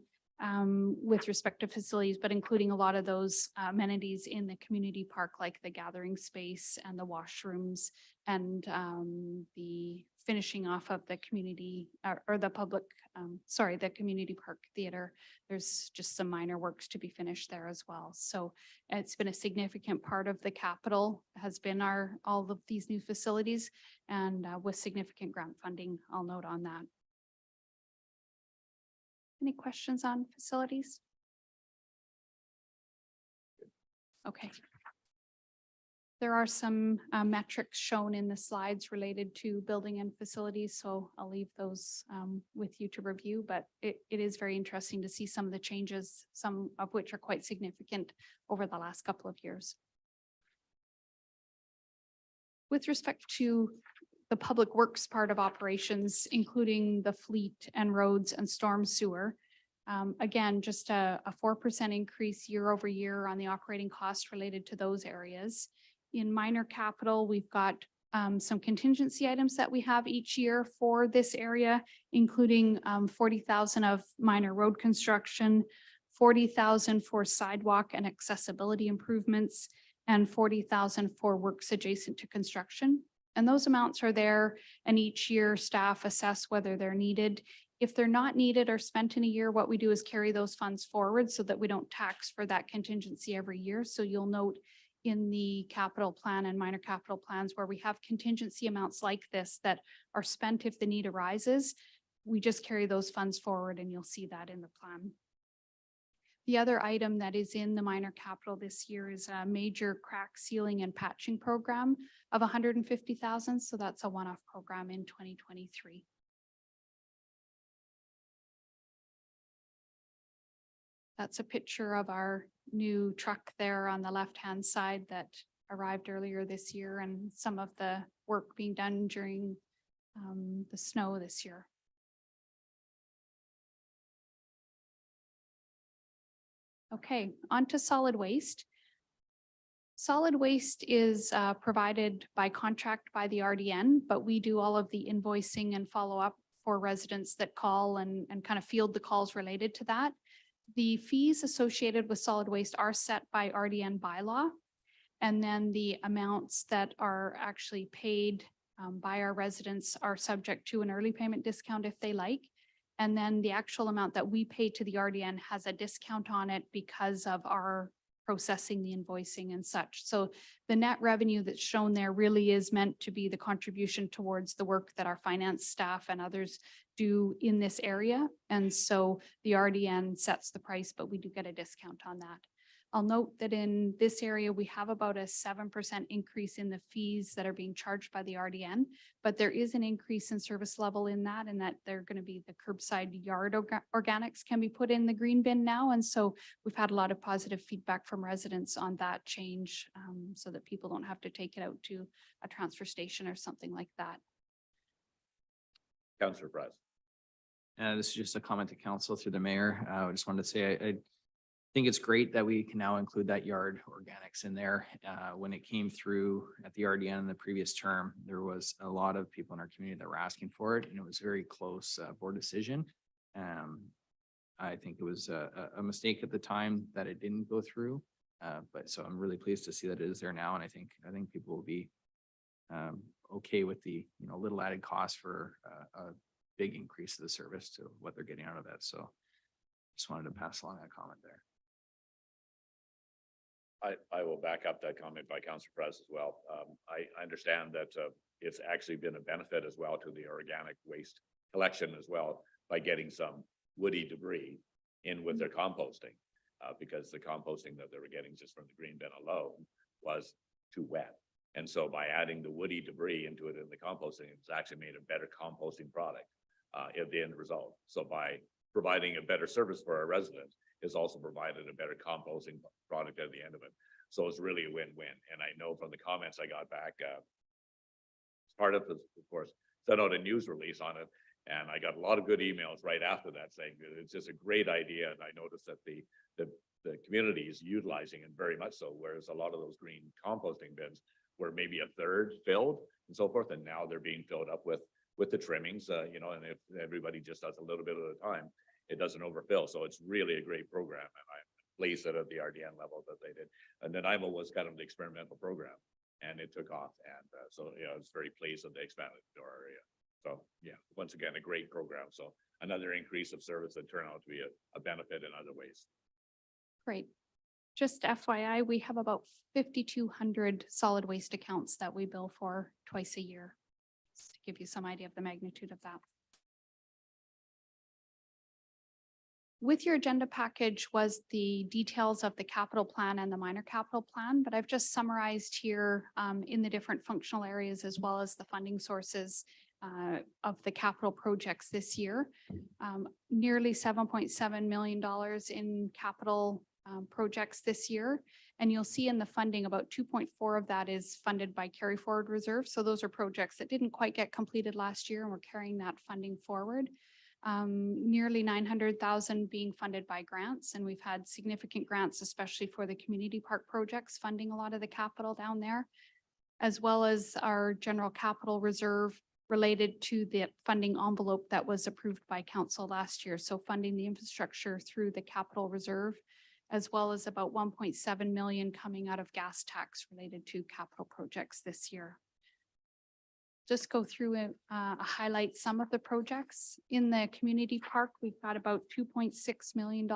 with respect to facilities, but including a lot of those amenities in the community park, like the gathering space and the washrooms and the finishing off of the community or the public, the community park theater. There's just some minor works to be finished there as well. So it's been a significant part of the capital has been all of these new facilities, and with significant grant funding, I'll note on that. Any questions on facilities? Okay. There are some metrics shown in the slides related to building and facilities, so I'll leave those with you to review, but it is very interesting to see some of the changes, some of which are quite significant over the last couple of years. With respect to the public works part of operations, including the fleet and roads and storm sewer, again, just a 4% increase year over year on the operating costs related to those areas. In minor capital, we've got some contingency items that we have each year for this area, including 40,000 of minor road construction, 40,000 for sidewalk and accessibility improvements, and 40,000 for works adjacent to construction. And those amounts are there, and each year staff assess whether they're needed. If they're not needed or spent in a year, what we do is carry those funds forward so that we don't tax for that contingency every year. So you'll note in the capital plan and minor capital plans where we have contingency amounts like this that are spent if the need arises, we just carry those funds forward, and you'll see that in the plan. The other item that is in the minor capital this year is a major crack sealing and patching program of 150,000. So that's a one-off program in 2023. That's a picture of our new truck there on the left-hand side that arrived earlier this year, and some of the work being done during the snow this year. Okay, on to solid waste. Solid waste is provided by contract by the RDN, but we do all of the invoicing and follow-up for residents that call and kind of field the calls related to that. The fees associated with solid waste are set by RDN bylaw. And then the amounts that are actually paid by our residents are subject to an early payment discount if they like. And then the actual amount that we pay to the RDN has a discount on it because of our processing the invoicing and such. So the net revenue that's shown there really is meant to be the contribution towards the work that our finance staff and others do in this area. And so the RDN sets the price, but we do get a discount on that. I'll note that in this area, we have about a 7% increase in the fees that are being charged by the RDN, but there is an increase in service level in that, and that they're going to be the curbside yard organics can be put in the green bin now. And so we've had a lot of positive feedback from residents on that change, so that people don't have to take it out to a transfer station or something like that. Councillor Price. This is just a comment to council through the mayor. I just wanted to say, I think it's great that we can now include that yard organics in there. When it came through at the RDN in the previous term, there was a lot of people in our community that were asking for it, and it was very close board decision. I think it was a mistake at the time that it didn't go through. But so I'm really pleased to see that it is there now. And I think people will be okay with the, little added cost for a big increase of the service to what they're getting out of that. So just wanted to pass along that comment there. I will back up that comment by Councillor Price as well. I understand that it's actually been a benefit as well to the organic waste collection as well by getting some woody debris in with their composting, because the composting that they were getting just from the green bin alone was too wet. And so by adding the woody debris into it in the composting, it's actually made a better composting product at the end result. So by providing a better service for our residents, is also provided a better composting product at the end of it. So it's really a win-win. And I know from the comments I got back, part of it, of course, sent out a news release on it. And I got a lot of good emails right after that saying that it's just a great idea. And I noticed that the community is utilizing it very much so, whereas a lot of those green composting bins were maybe a third filled and so forth. And now they're being filled up with the trimmings, and if everybody just does a little bit at a time, it doesn't overfill. So it's really a great program. And I'm pleased that at the RDN level that they did. And then IMA was kind of the experimental program and it took off. And so, I was very pleased that they expanded to our area. So yeah, once again, a great program. So another increase of service that turned out to be a benefit in other ways. Great. Just FYI, we have about 5,200 solid waste accounts that we bill for twice a year. Just to give you some idea of the magnitude of that. With your agenda package was the details of the capital plan and the minor capital plan, but I've just summarized here in the different functional areas as well as the funding sources of the capital projects this year. Nearly $7.7 million in capital projects this year. And you'll see in the funding about 2.4 of that is funded by carry forward reserve. So those are projects that didn't quite get completed last year and we're carrying that funding forward. Nearly 900,000 being funded by grants. And we've had significant grants, especially for the community park projects, funding a lot of the capital down there, as well as our general capital reserve related to the funding envelope that was approved by council last year. So funding the infrastructure through the capital reserve, as well as about 1.7 million coming out of gas tax related to capital projects this year. Just go through and highlight some of the projects. In the community park, we've got about $2.6 million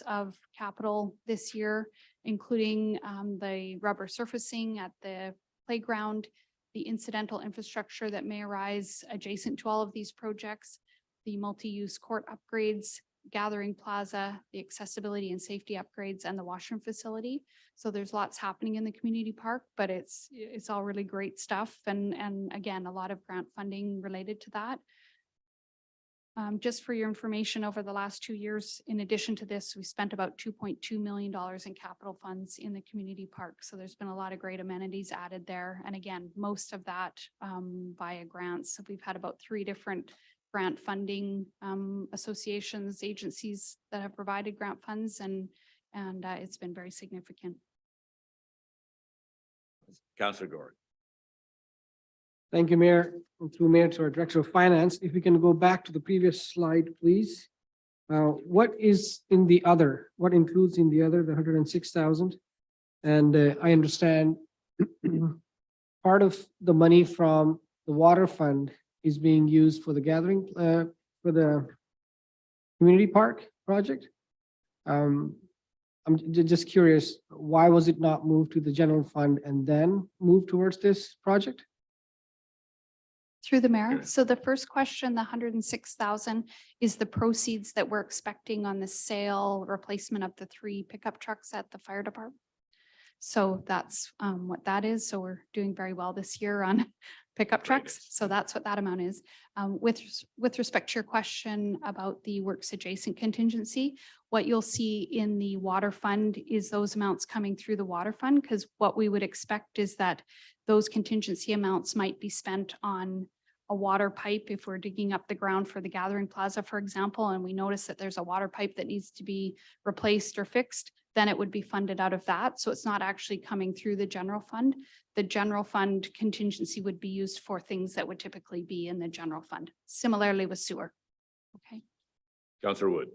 of capital this year, including the rubber surfacing at the playground, the incidental infrastructure that may arise adjacent to all of these projects, the multi-use court upgrades, gathering plaza, the accessibility and safety upgrades, and the washroom facility. So there's lots happening in the community park, but it's all really great stuff. And again, a lot of grant funding related to that. Just for your information, over the last 2 years, in addition to this, we spent about $2.2 million in capital funds in the community park. So there's been a lot of great amenities added there. And again, most of that via grants. So we've had about 3 different grant funding associations, agencies that have provided grant funds, and it's been very significant. Councillor Gord. Thank you, Mayor. And through Mayor to our Director of Finance, if we can go back to the previous slide, please. What is in the other? What includes in the other, the 106,000? And I understand part of the money from the water fund is being used for the gathering, for the community park project. I'm just curious, why was it not moved to the general fund and then moved towards this project? Through the mayor. Sure. So the first question, the 106,000 is the proceeds that we're expecting on the sale replacement of the 3 pickup trucks at the fire department. So that's what that is. So we're doing very well this year on pickup Great. trucks. So that's what that amount is. With respect to your question about the works adjacent contingency, what you'll see in the water fund is those amounts coming through the water fund, because what we would expect is that those contingency amounts might be spent on a water pipe if we're digging up the ground for the gathering plaza, for example, and we notice that there's a water pipe that needs to be replaced or fixed, then it would be funded out of that. So it's not actually coming through the general fund. The general fund contingency would be used for things that would typically be in the general fund. Similarly with sewer. Okay. Councillor Wood.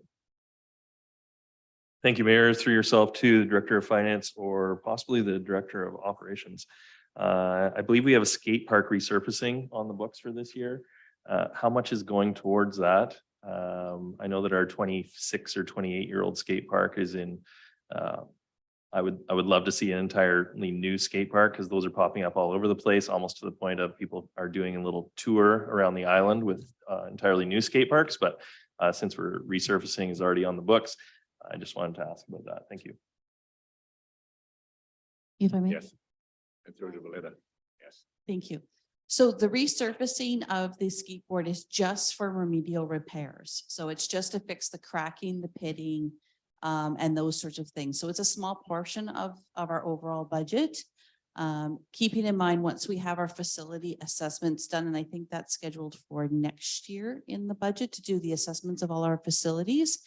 Thank you, Mayor. Through yourself to the Director of Finance or possibly the Director of Operations. I believe we have a skate park resurfacing on the books for this year. How much is going towards that? I know that our 26 or 28-year-old skate park is in, I would love to see an entirely new skate park, because those are popping up all over the place, almost to the point of people are doing a little tour around the island with entirely new skate parks. But since we're resurfacing is already on the books, I just wanted to ask about that. Thank you. If I may. Yes. Councillor Valeta. Yes. Thank you. So the resurfacing of the skateboard is just for remedial repairs. So it's just to fix the cracking, the pitting, and those sorts of things. So it's a small portion of our overall budget. Keeping in mind, once we have our facility assessments done, and I think that's scheduled for next year in the budget to do the assessments of all our facilities,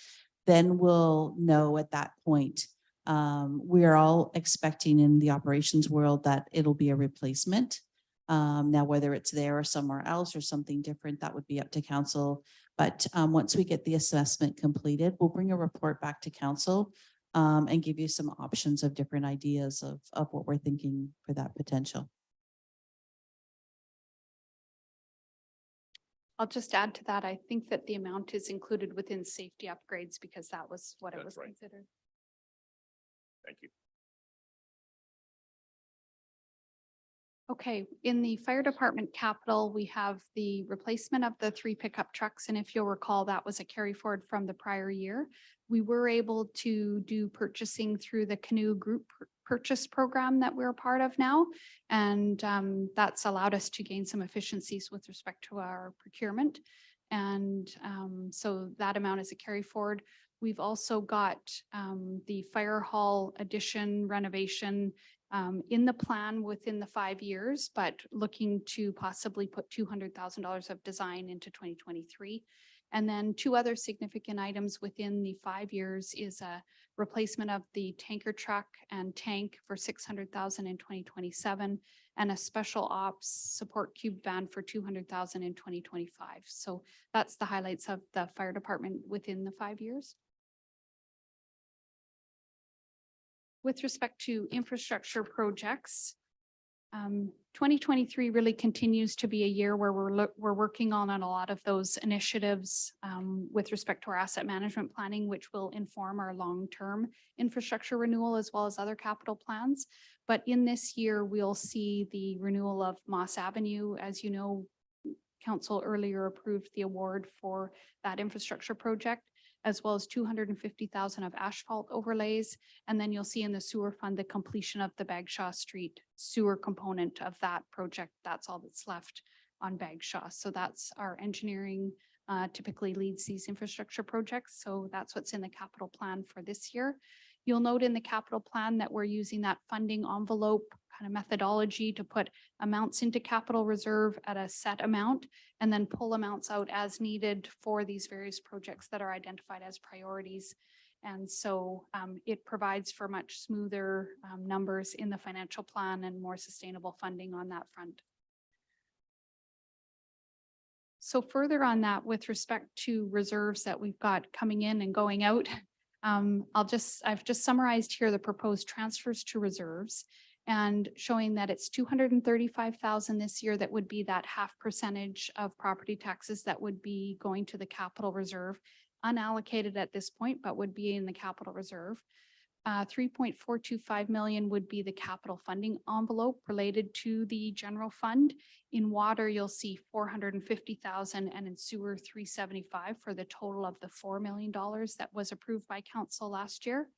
then we'll know at that point. We are all expecting in the operations world that it'll be a replacement. Now, whether it's there or somewhere else or something different, that would be up to council. But once we get the assessment completed, we'll bring a report back to council and give you some options of different ideas of what we're thinking for that potential. I'll just add to that. I think that the amount is included within safety upgrades because that was what it That's was right. considered. Thank you. Okay, in the fire department capital, we have the replacement of the 3 pickup trucks. And if you'll recall, that was a carry forward from the prior year. We were able to do purchasing through the canoe group purchase program that we're a part of now. And that's allowed us to gain some efficiencies with respect to our procurement. And so that amount is a carry forward. We've also got the fire hall addition renovation in the plan within the 5 years, but looking to possibly put $200,000 of design into 2023. And then 2 other significant items within the 5 years is a replacement of the tanker truck and tank for $600,000 in 2027, and a special ops support cube van for $200,000 in 2025. So that's the highlights of the fire department within the 5 years. With respect to infrastructure projects, 2023 really continues to be a year where we're working on a lot of those initiatives with respect to our asset management planning, which will inform our long-term infrastructure renewal as well as other capital plans. But in this year, we'll see the renewal of Moss Avenue. As you know, council earlier approved the award for that infrastructure project, as well as 250,000 of asphalt overlays. And then you'll see in the sewer fund, the completion of the Bagshaw Street sewer component of that project. That's all that's left on Bagshaw. So that's our engineering typically leads these infrastructure projects. So that's what's in the capital plan for this year. You'll note in the capital plan that we're using that funding envelope kind of methodology to put amounts into capital reserve at a set amount and then pull amounts out as needed for these various projects that are identified as priorities. And so it provides for much smoother numbers in the financial plan and more sustainable funding on that front. So further on that, with respect to reserves that we've got coming in and going out, I've just summarized here the proposed transfers to reserves. and showing that it's 235,000 this year. That would be that half percentage of property taxes that would be going to the capital reserve, unallocated at this point, but would be in the capital reserve. 3.425 million would be the capital funding envelope related to the general fund. In water, you'll see 450,000, and in sewer 375 for the total of the $4 million that was approved by council last year.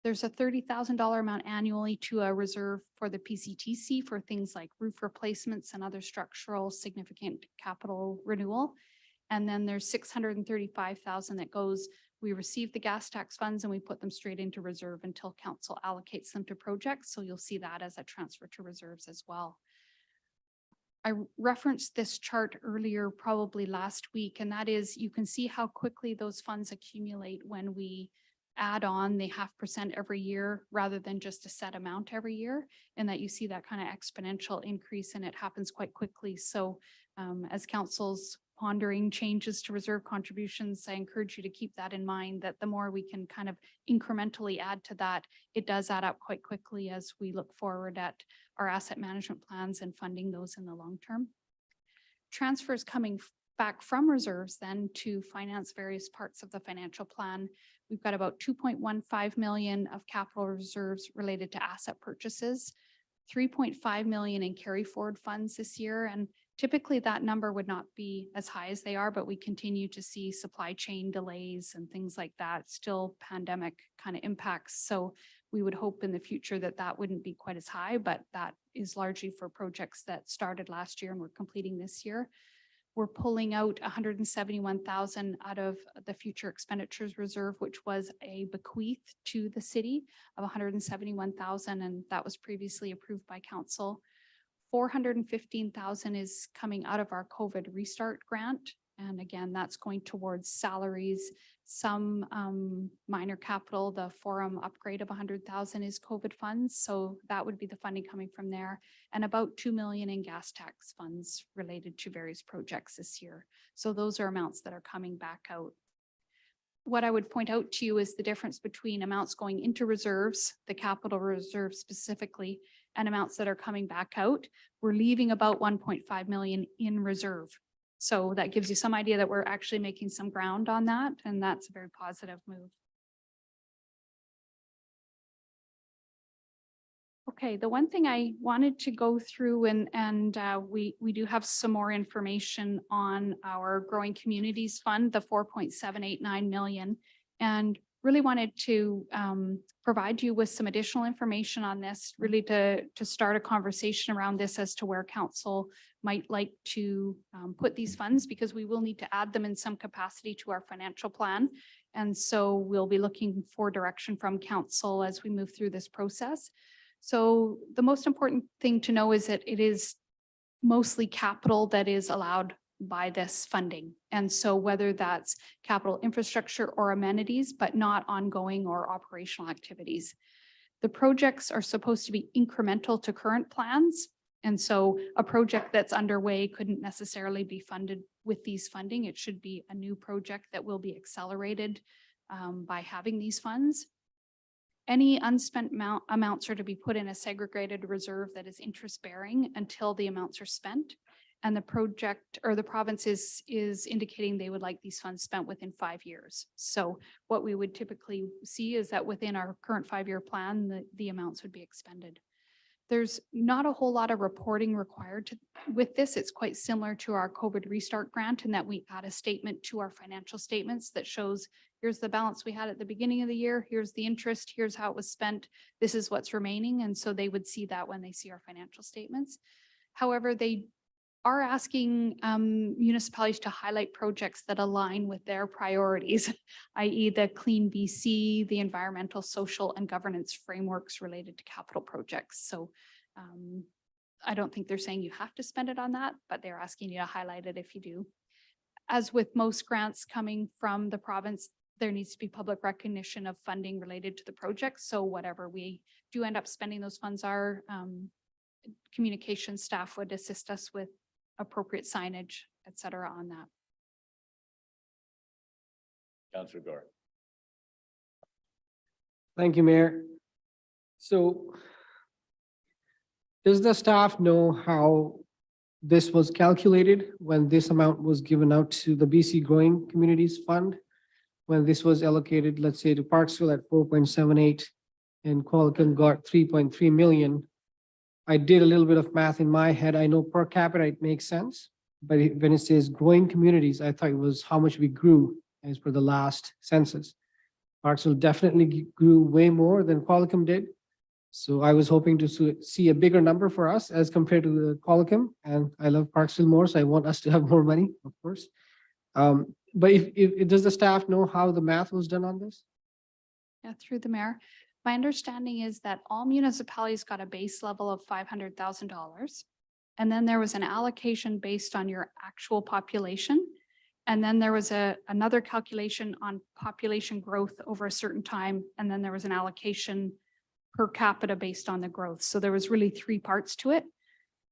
There's a $30,000 amount annually to a reserve for the PCTC for things like roof replacements and other structural significant capital renewal. And then there's 635,000 that goes, we receive the gas tax funds and we put them straight into reserve until council allocates them to projects. So you'll see that as a transfer to reserves as well. I referenced this chart earlier, probably last week, and that is, you can see how quickly those funds accumulate when we add on the 0.5% every year rather than just a set amount every year, and that you see that kind of exponential increase, and it happens quite quickly. So as council's pondering changes to reserve contributions, I encourage you to keep that in mind, that the more we can kind of incrementally add to that, it does add up quite quickly as we look forward at our asset management plans and funding those in the long term. Transfers coming back from reserves then to finance various parts of the financial plan. We've got about 2.15 million of capital reserves related to asset purchases, 3.5 million in carry forward funds this year. And typically that number would not be as high as they are, but we continue to see supply chain delays and things like that, still pandemic kind of impacts. So we would hope in the future that that wouldn't be quite as high, but that is largely for projects that started last year and we're completing this year. We're pulling out 171,000 out of the future expenditures reserve, which was a bequeath to the city of 171,000, and that was previously approved by council. 415,000 is coming out of our COVID restart grant. And again, that's going towards salaries, some minor capital. The forum upgrade of 100,000 is COVID funds. So that would be the funding coming from there. And about 2 million in gas tax funds related to various projects this year. So those are amounts that are coming back out. What I would point out to you is the difference between amounts going into reserves, the capital reserve specifically, and amounts that are coming back out. We're leaving about 1.5 million in reserve. So that gives you some idea that we're actually making some ground on that, and that's a very positive move. Okay, the one thing I wanted to go through, and we do have some more information on our Growing Communities Fund, the 4.789 million, and really wanted to provide you with some additional information on this, really to start a conversation around this as to where council might like to put these funds, because we will need to add them in some capacity to our financial plan. And so we'll be looking for direction from council as we move through this process. So the most important thing to know is that it is mostly capital that is allowed by this funding. And so whether that's capital infrastructure or amenities, but not ongoing or operational activities. The projects are supposed to be incremental to current plans. And so a project that's underway couldn't necessarily be funded with these funding. It should be a new project that will be accelerated by having these funds. Any unspent amounts are to be put in a segregated reserve that is interest bearing until the amounts are spent. And the project or the province is indicating they would like these funds spent within 5 years. So what we would typically see is that within our current 5-year plan, the amounts would be expended. There's not a whole lot of reporting required with this. It's quite similar to our COVID restart grant in that we add a statement to our financial statements that shows here's the balance we had at the beginning of the year, here's the interest, here's how it was spent, this is what's remaining. And so they would see that when they see our financial statements. However, they are asking municipalities to highlight projects that align with their priorities, i.e. the Clean BC, the environmental, social, and governance frameworks related to capital projects. So I don't think they're saying you have to spend it on that, but they're asking you to highlight it if you do. As with most grants coming from the province, there needs to be public recognition of funding related to the project. So whatever we do end up spending those funds are, communication staff would assist us with appropriate signage, et cetera, on that. Councillor Gore. Thank you, Mayor. So Does the staff know how this was calculated when this amount was given out to the BC Growing Communities Fund? When this was allocated, let's say to Parksville at 4.78 and Qualicum got 3.3 million. I did a little bit of math in my head. I know per capita it makes sense, but when it says growing communities, I thought it was how much we grew as per the last census. Parksville definitely grew way more than Qualicum did. So I was hoping to see a bigger number for us as compared to the Qualicum, and I love Parksville more, so I want us to have more money, of course. But if does the staff know how the math was done on this? Yeah, through the mayor. My understanding is that all municipalities got a base level of $500,000. And then there was an allocation based on your actual population. And then there was another calculation on population growth over a certain time. And then there was an allocation per capita based on the growth. So there was really three parts to it.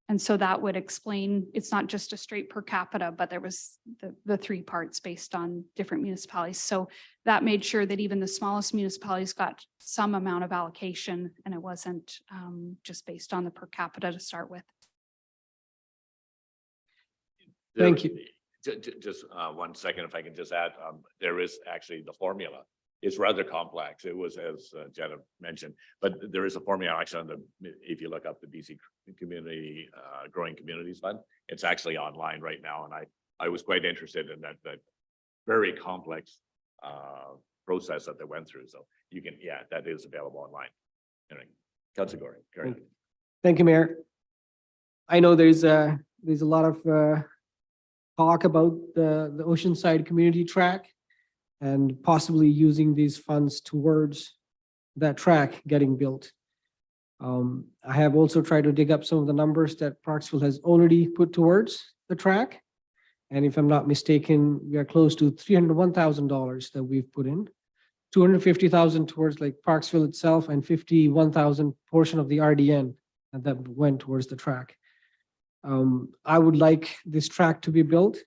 And so that would explain, it's not just a straight per capita, but there was the three parts based on different municipalities. So that made sure that even the smallest municipalities got some amount of allocation, and it wasn't just based on the per capita to start with. Thank you. Just 1 second, if I can just add, there is actually the formula. It's rather complex. It was, as Jenna mentioned, but there is a formula actually on if you look up the BC Community Growing Communities Fund, it's actually online right now. And I was quite interested in that very complex process that they went through. So you can, yeah, that is available online. Anyway, Councilor Gore, carry on. Thank you, Mayor. I know there's a lot of talk about the Oceanside Community Track and possibly using these funds towards that track getting built. I have also tried to dig up some of the numbers that Parksville has already put towards the track. And if I'm not mistaken, we are close to $301,000 that we've put in. 250,000 towards like Parksville itself and 51,000 portion of the RDN that went towards the track. I would like this track to be built.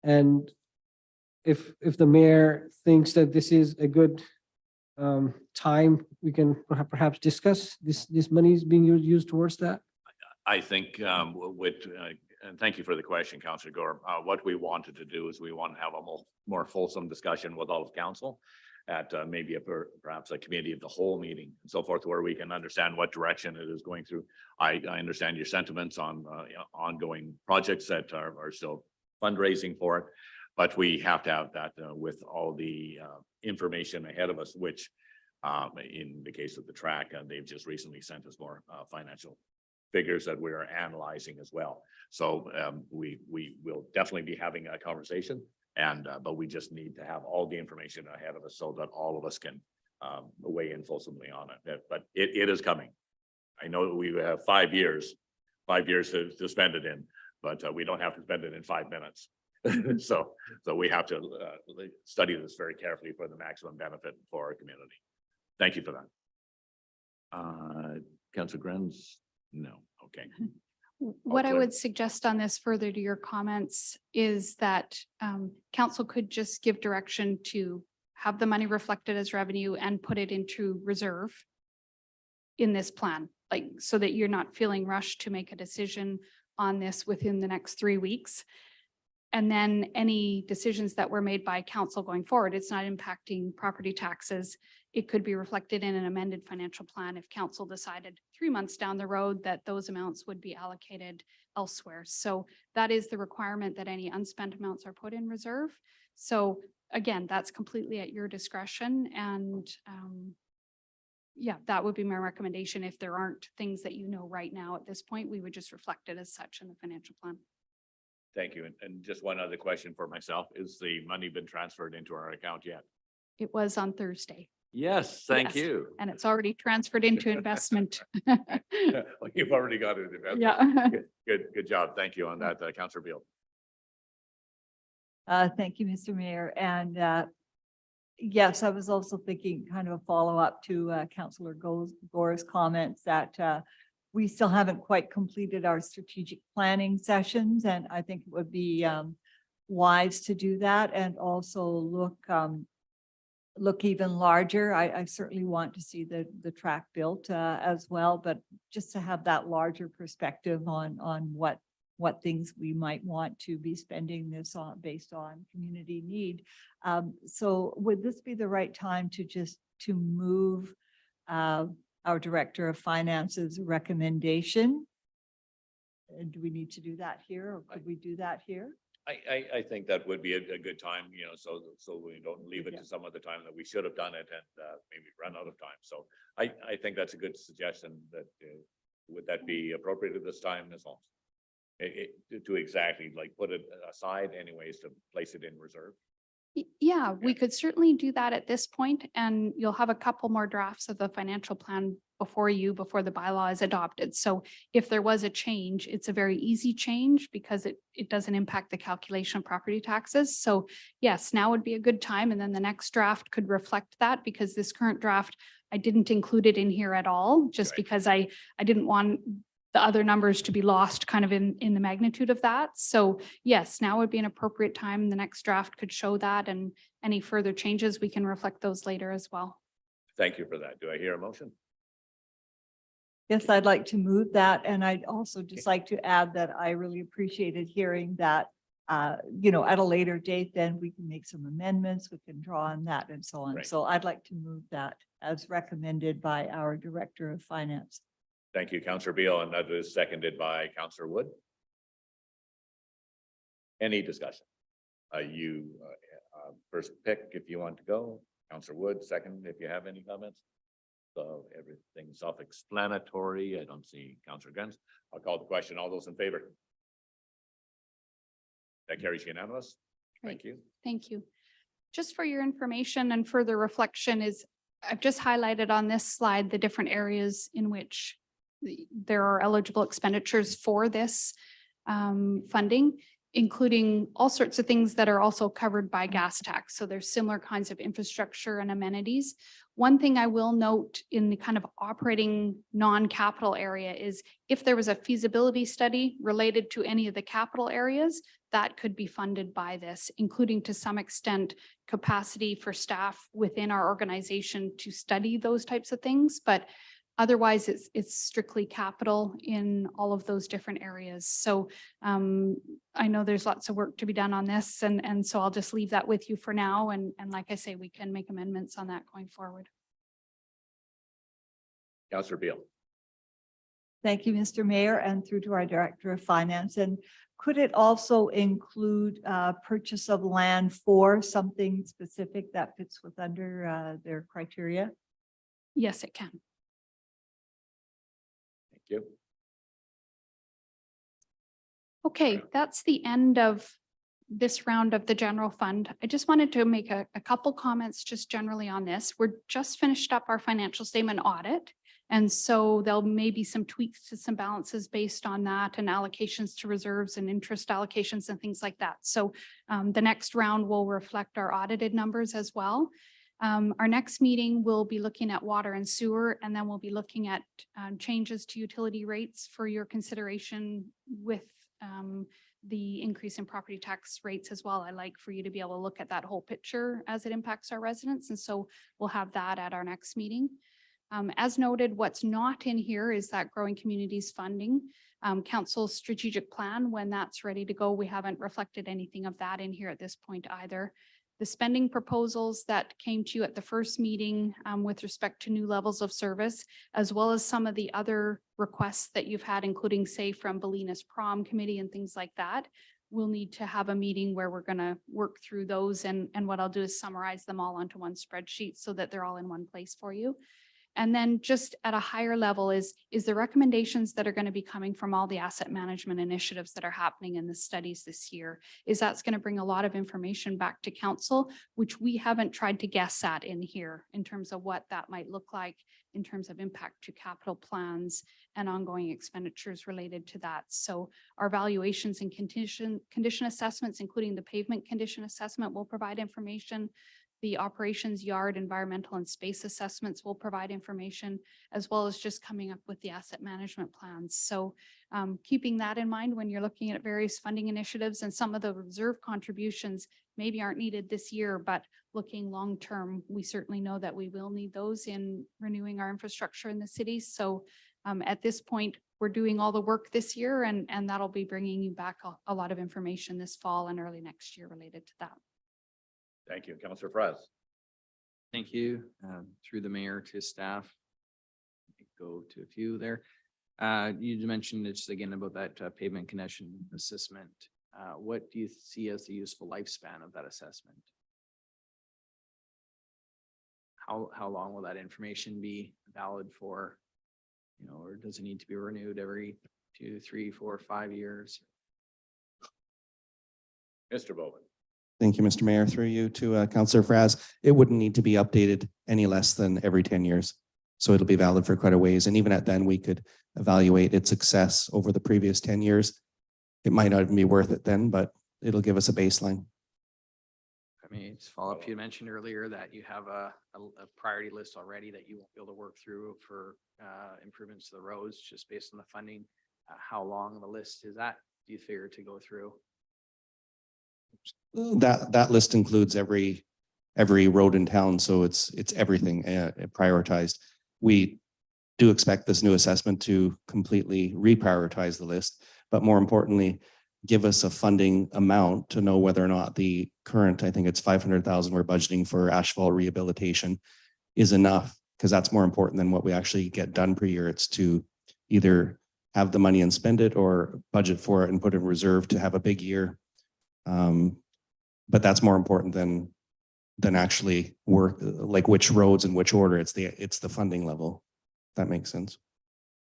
And if the mayor thinks that this is a good time, we can perhaps discuss this money is being used towards that. I think and thank you for the question, Councilor Gore. What we wanted to do is we want to have a more fulsome discussion with all of council at maybe perhaps a committee of the whole meeting and so forth, where we can understand what direction it is going through. I understand your sentiments on ongoing projects that are still fundraising for it, but we have to have that with all the information ahead of us, which in the case of the track, they've just recently sent us more financial figures that we are analyzing as well. So we will definitely be having a conversation, and but we just need to have all the information ahead of us so that all of us can weigh in fulsomely on it. But it is coming. I know we have 5 years to spend it in, but we don't have to spend it in 5 minutes. So we have to study this very carefully for the maximum benefit for our community. Thank you for that. Councilor Grens? No, okay. What I Okay. would suggest on this further to your comments is that council could just give direction to have the money reflected as revenue and put it into reserve in this plan, like so that you're not feeling rushed to make a decision on this within the next 3 weeks. And then any decisions that were made by council going forward, it's not impacting property taxes. It could be reflected in an amended financial plan if council decided 3 months down the road that those amounts would be allocated elsewhere. So that is the requirement, that any unspent amounts are put in reserve. So again, that's completely at your discretion. And yeah, that would be my recommendation. If there aren't things that you know right now at this point, we would just reflect it as such in the financial plan. Thank you. And just one other question for myself. Is the money been transferred into our account yet? It was on Thursday. Yes, thank Yes, you. and it's already transferred into investment. Well, you've already got it. Yeah. Good job. Thank you on that, Councilor Beal. Thank you, Mr. Mayor. And yes, I was also thinking kind of a follow-up to Councilor Gore's comments that we still haven't quite completed our strategic planning sessions, and I think it would be wise to do that and also look look even larger. I certainly want to see the track built as well, but just to have that larger perspective on what things we might want to be spending this on based on community need. So would this be the right time to move our Director of Finance's recommendation? Do we need to do that here, or could we do that here? I think that would be a good time, you know, so we don't leave it to some other time that we should have done it and maybe run out of time. So I think that's a good suggestion that would that be appropriate at this time as well? To exactly like put it aside anyways to place it in reserve. Yeah, we could certainly do that at this point, and you'll have a couple more drafts of the financial plan before the bylaw is adopted. So if there was a change, it's a very easy change because it doesn't impact the calculation of property taxes. So yes, now would be a good time. And then the next draft could reflect that, because this current draft, I didn't include it in here at all, just Right. because I didn't want the other numbers to be lost kind of in the magnitude of that. So yes, now would be an appropriate time. The next draft could show that, and any further changes, we can reflect those later as well. Thank you for that. Do I hear a motion? Yes, I'd like to move that. And I'd also just like to add that I really appreciated hearing that, you know, at a later date, then we can make some amendments, we can draw on that and so on. Right. So I'd like to move that as recommended by our Director of Finance. Thank you, Councillor Beal, and that is seconded by Councillor Wood. Any discussion? You first pick if you want to go. Councillor Wood, second if you have any comments. So everything's self-explanatory. I don't see Councillor Grens. I'll call the question. All those in favor? That carries unanimous. Thank you. Thank you. Just for your information and further reflection is, I've just highlighted on this slide the different areas in which there are eligible expenditures for this funding, including all sorts of things that are also covered by gas tax. So there's similar kinds of infrastructure and amenities. One thing I will note in the kind of operating non-capital area is if there was a feasibility study related to any of the capital areas, that could be funded by this, including to some extent capacity for staff within our organization to study those types of things. But otherwise, it's strictly capital in all of those different areas. So I know there's lots of work to be done on this, and so I'll just leave that with you for now. And like I say, we can make amendments on that going forward. Councillor Beal. Thank you, Mr. Mayor, and through to our Director of Finance. And could it also include purchase of land for something specific that fits with under their criteria? Yes, it can. Thank you. Okay, that's the end of this round of the general fund. I just wanted to make a couple comments just generally on this. We're just finished up our financial statement audit. And so there'll maybe some tweaks to some balances based on that, and allocations to reserves and interest allocations and things like that. So the next round will reflect our audited numbers as well. Our next meeting will be looking at water and sewer, and then we'll be looking at changes to utility rates for your consideration with the increase in property tax rates as well. I like for you to be able to look at that whole picture as it impacts our residents. And so we'll have that at our next meeting. As noted, what's not in here is that Growing Communities funding. Council's strategic plan, when that's ready to go, we haven't reflected anything of that in here at this point either. The spending proposals that came to you at the first meeting with respect to new levels of service, as well as some of the other requests that you've had, including say from Belina's prom committee and things like that. We'll need to have a meeting where we're going to work through those. And what I'll do is summarize them all onto one spreadsheet so that they're all in one place for you. And then just at a higher level is the recommendations that are going to be coming from all the asset management initiatives that are happening in the studies this year, is that's going to bring a lot of information back to council, which we haven't tried to guess at in here in terms of what that might look like in terms of impact to capital plans and ongoing expenditures related to that. So our valuations and condition assessments, including the pavement condition assessment, will provide information. The operations yard, environmental and space assessments will provide information, as well as just coming up with the asset management plans. So keeping that in mind when you're looking at various funding initiatives, and some of the reserve contributions maybe aren't needed this year, but looking long-term, we certainly know that we will need those in renewing our infrastructure in the city. So at this point, we're doing all the work this year, and that'll be bringing you back a lot of information this fall and early next year related to that. Thank you, Councillor Fraz. Thank you, through the mayor to staff. Go to a few there. You mentioned it's again about that pavement condition assessment. What do you see as the useful lifespan of that assessment? How long will that information be valid for? You know, or does it need to be renewed every 2, 3, 4, 5 years? Mr. Bowman. Thank you, Mr. Mayor. Through you to Councillor Fraz. It wouldn't need to be updated any less than every 10 years. So it'll be valid for quite a ways. And even at then, we could evaluate its success over the previous 10 years. It might not even be worth it then, but it'll give us a baseline. I mean, just follow up, you mentioned earlier that you have a priority list already that you won't be able to work through for improvements to the roads just based on the funding. How long the list is that, do you figure, to go through? That list includes every road in town, so it's everything prioritized. We do expect this new assessment to completely reprioritize the list, but more importantly, give us a funding amount to know whether or not the current, I think it's 500,000 we're budgeting for asphalt rehabilitation, is enough, because that's more important than what we actually get done per year. It's to either have the money and spend it, or budget for it and put in reserve to have a big year. But that's more important than actually work, like which roads in which order. It's the funding level. That makes sense.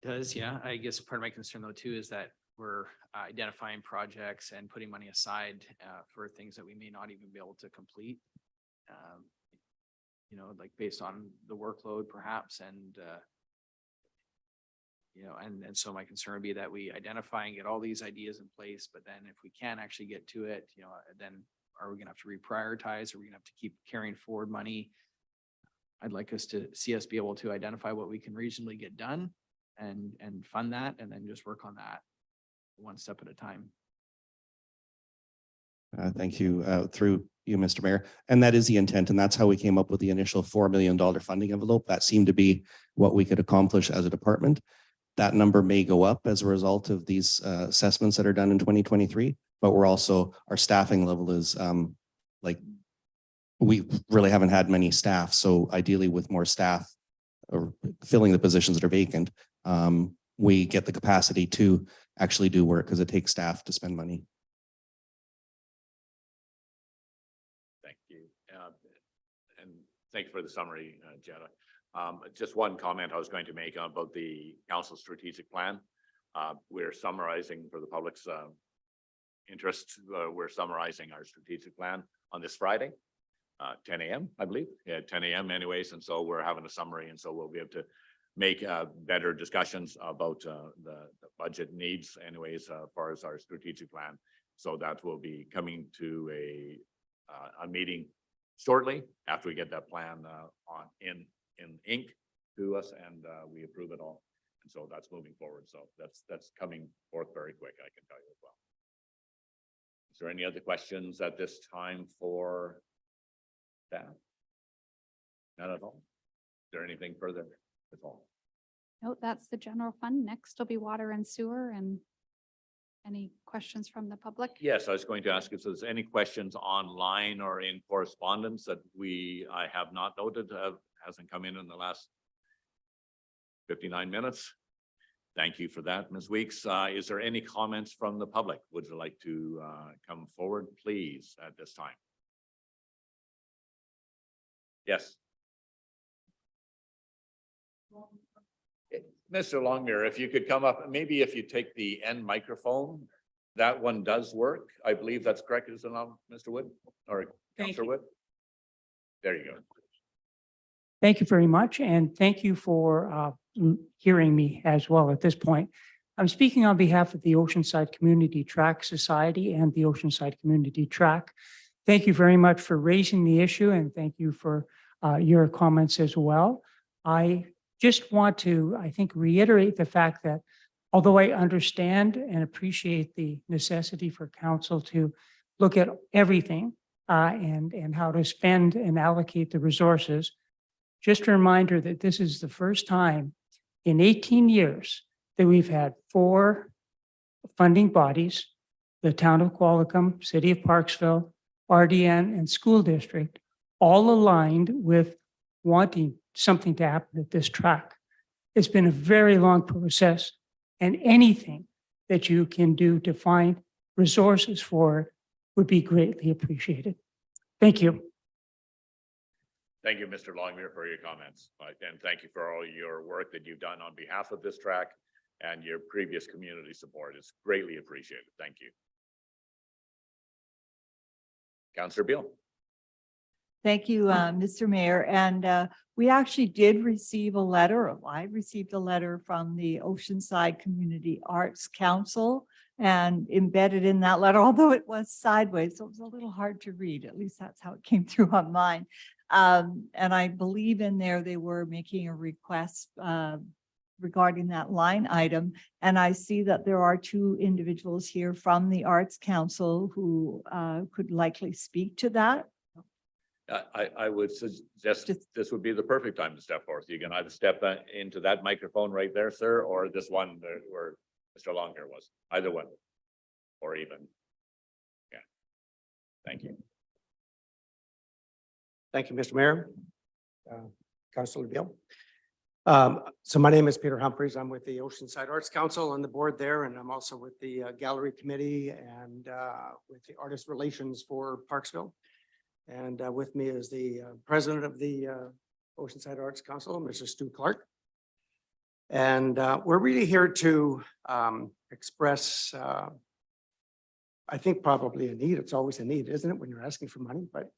Does, yeah. I guess part of my concern though too is that we're identifying projects and putting money aside for things that we may not even be able to complete. You know, like based on the workload perhaps, and you know, and so my concern would be that we identify and get all these ideas in place, but then if we can't actually get to it, you know, then are we gonna have to reprioritize? Are we gonna have to keep carrying forward money? I'd like us to see us be able to identify what we can reasonably get done and fund that, and then just work on that one step at a time. Thank you, through you, Mr. Mayor. And that is the intent, and that's how we came up with the initial $4 million funding envelope. That seemed to be what we could accomplish as a department. That number may go up as a result of these assessments that are done in 2023, but we're also, our staffing level is like, we really haven't had many staff. So ideally with more staff or filling the positions that are vacant, we get the capacity to actually do work, because it takes staff to spend money. Thank you. And thank you for the summary, Jenna. Just one comment I was going to make about the council strategic plan. We're summarizing for the public's interest. We're summarizing our strategic plan on this Friday, 10 a.m. I believe. Yeah, 10 a.m. anyways. And so we're having a summary, and so we'll be able to make better discussions about the budget needs anyways, as far as our strategic plan. So that will be coming to a meeting shortly after we get that plan in ink to us, and we approve it all. And so that's moving forward. So that's coming forth very quick, I can tell you as well. Is there any other questions at this time for that? Not at all. Is there anything further at all? No, that's the general fund. Next will be water and sewer. And any questions from the public? Yes, I was going to ask if there's any questions online or in correspondence that I have not noted, hasn't come in the last 59 minutes. Thank you for that, Ms. Weeks. Is there any comments from the public? Would you like to come forward, please, at this time? Yes. Mr. Longmire, if you could come up, maybe if you take the end microphone, that one does work. I believe that's correct, is it not, Mr. Wood or Councilor Wood? There you go. Thank you very much, and thank you for hearing me as well at this point. I'm speaking on behalf of the Oceanside Community Track Society and the Oceanside Community Track. thank you very much for raising the issue and thank you for your comments as well. I just want to, I think, reiterate the fact that although I understand and appreciate the necessity for council to look at everything and how to spend and allocate the resources, just a reminder that this is the first time in 18 years that we've had 4 funding bodies, the town of Qualicum, city of Parksville, RDN, and school district, all aligned with wanting something to happen at this track. It's been a very long process, and anything that you can do to find resources for it would be greatly appreciated. Thank you. Thank you, Mr. Longmire, for your comments. And thank you for all your work that you've done on behalf of this track and your previous community support. It's greatly appreciated. Thank you. Councillor Beal. Thank you, Mr. Mayor. And we actually did receive a letter, or I received a letter from the Oceanside Community Arts Council, and embedded in that letter, although it was sideways, so it was a little hard to read. At least that's how it came through on mine. And I believe in there they were making a request regarding that line item. And I see that there are 2 individuals here from the Arts Council who could likely speak to that. I would suggest this would be the perfect time to step forth. You can either step into that microphone right there, sir, or this one where Mr. Longmire was, either one, or even. Yeah. Thank you. Thank you, Mr. Mayor. Councilor Beal. So my name is Peter Humphreys. I'm with the Oceanside Arts Council on the board there, and I'm also with the Gallery Committee and with the Artist Relations for Parksville. And with me is the president of the Oceanside Arts Council, Mr. Stu Clark. And we're really here to express, I think probably a need. It's always a need, isn't it, when you're asking for money? But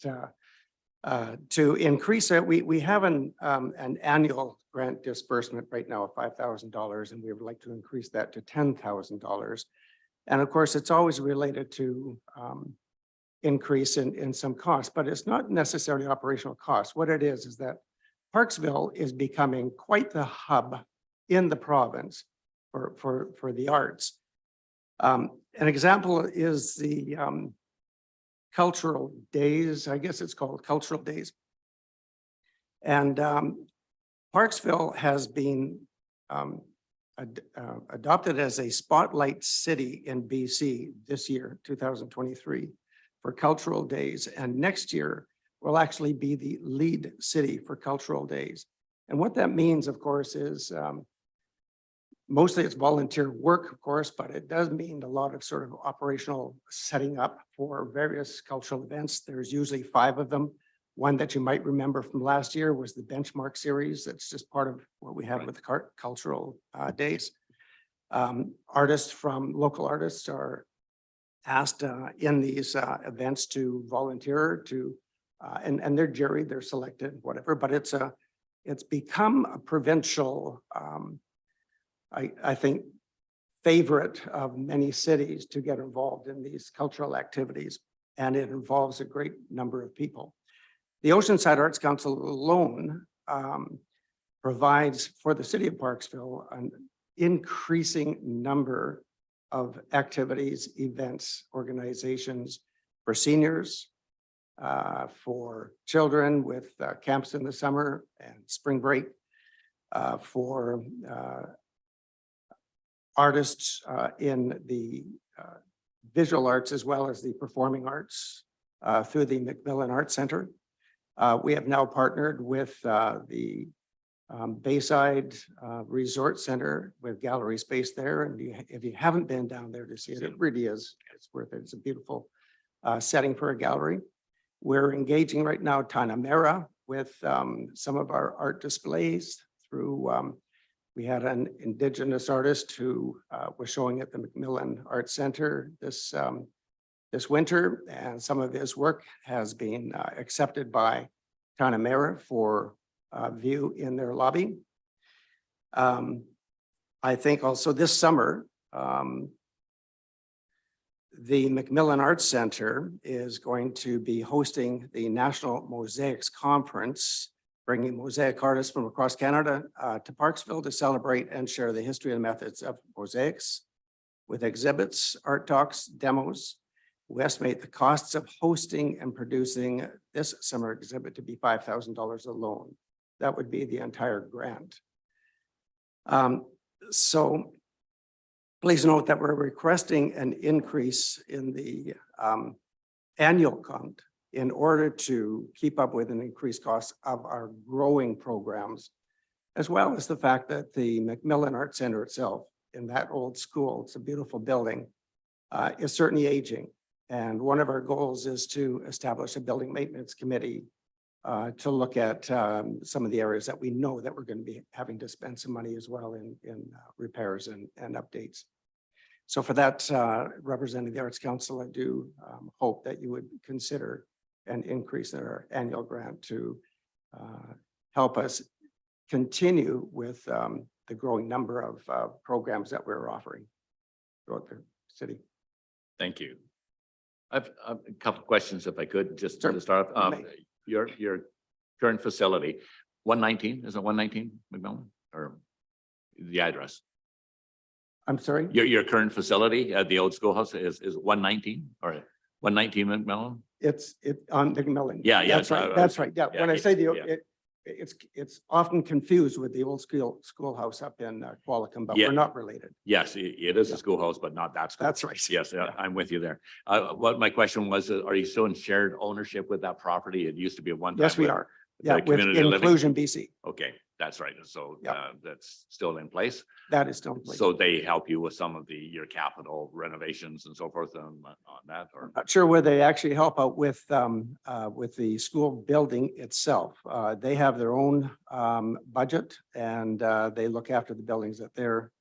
to increase it, we have an annual grant disbursement right now of $5,000, and we would like to increase that to $10,000. And of course, it's always related to increase in some costs, but it's not necessarily operational costs. What it is that Parksville is becoming quite the hub in the province for the arts. An example is the cultural days, I guess it's called cultural days. And Parksville has been adopted as a spotlight city in BC this year, 2023, for cultural days. And next year will actually be the lead city for cultural days. And what that means, of course, is mostly it's volunteer work, of course, but it does mean a lot of sort of operational setting up for various cultural events. There's usually 5 of them. One that you might remember from last year was the Benchmark series. That's just part of what we have with the cultural days. Artists from local artists are asked in these events to volunteer to, and they're juried, they're selected, whatever, but it's become a provincial, I think, favorite of many cities to get involved in these cultural activities, and it involves a great number of people. The Oceanside Arts Council alone provides for the city of Parksville an increasing number of activities, events, organizations for seniors, for children with camps in the summer and spring break, for artists in the visual arts as well as the performing arts through the Macmillan Arts Center. We have now partnered with the Bayside Resort Center with gallery space there. And if you haven't been down there to see it, it really is, it's worth it. It's a beautiful setting for a gallery. We're engaging right now Tanamera with some of our art displays through, we had an Indigenous artist who was showing at the Macmillan Arts Center this winter, and some of his work has been accepted by Tanamera for view in their lobby. I think also this summer, The Macmillan Arts Center is going to be hosting the National Mosaics Conference, bringing mosaic artists from across Canada to Parksville to celebrate and share the history and methods of mosaics with exhibits, art talks, demos. We estimate the costs of hosting and producing this summer exhibit to be $5,000 alone. That would be the entire grant. So please note that we're requesting an increase in the annual count in order to keep up with an increased cost of our growing programs, as well as the fact that the Macmillan Art Center itself in that old school, it's a beautiful building, is certainly aging. And one of our goals is to establish a building maintenance committee to look at some of the areas that we know that we're going to be having to spend some money as well in repairs and updates. So for that, representing the Arts Council, I do hope that you would consider an increase in our annual grant to help us continue with the growing number of programs that we're offering throughout the city. Thank you. I've a couple of questions if I could, just Sure. to start. You may. Your current facility, 119, is it 119 Macmillan or the address? I'm sorry? Your current facility at the old schoolhouse is 119 or 119 Macmillan? It's on Macmillan. Yeah, yeah, That's right. so, That's right. Yeah. yeah, When I say yeah. it's often confused with the old schoolhouse up in Qualicum, but Yeah. we're not related. Yes, it is Yeah. a schoolhouse, but not that school. That's right. Yes, I'm with you there. What my question was, are you still in shared ownership with that property? It used to be at one time. Yes, we with are. the Yeah, with community living? Inclusion BC. Okay, that's right. So Yeah. that's still in place. That is still in place. So they help you with some of your capital renovations and so forth on that, or? Not sure where they actually help out with the school building itself. They have their own budget and they look after the buildings that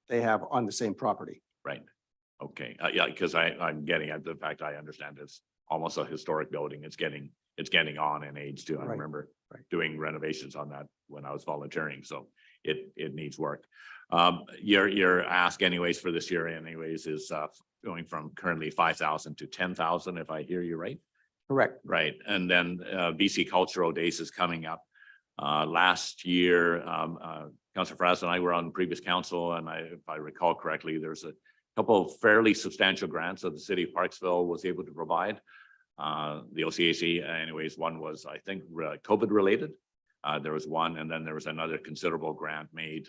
they have on the same property. Right. Okay. Yeah, because I'm getting at the fact I understand it's almost a historic building. It's getting on in age too. I Right, remember right. doing renovations on that when I was volunteering. So it needs work. Your ask anyways for this year anyways is going from currently 5,000 to 10,000, if I hear you right. Correct. Right. And then BC Cultural Days is coming up. Last year, Councillor Fraz and I were on previous council, and if I recall correctly, there's a couple of fairly substantial grants that the city of Parksville was able to provide. The OCAC, anyways, one was, I think, COVID related. There was one, and then there was another considerable grant made,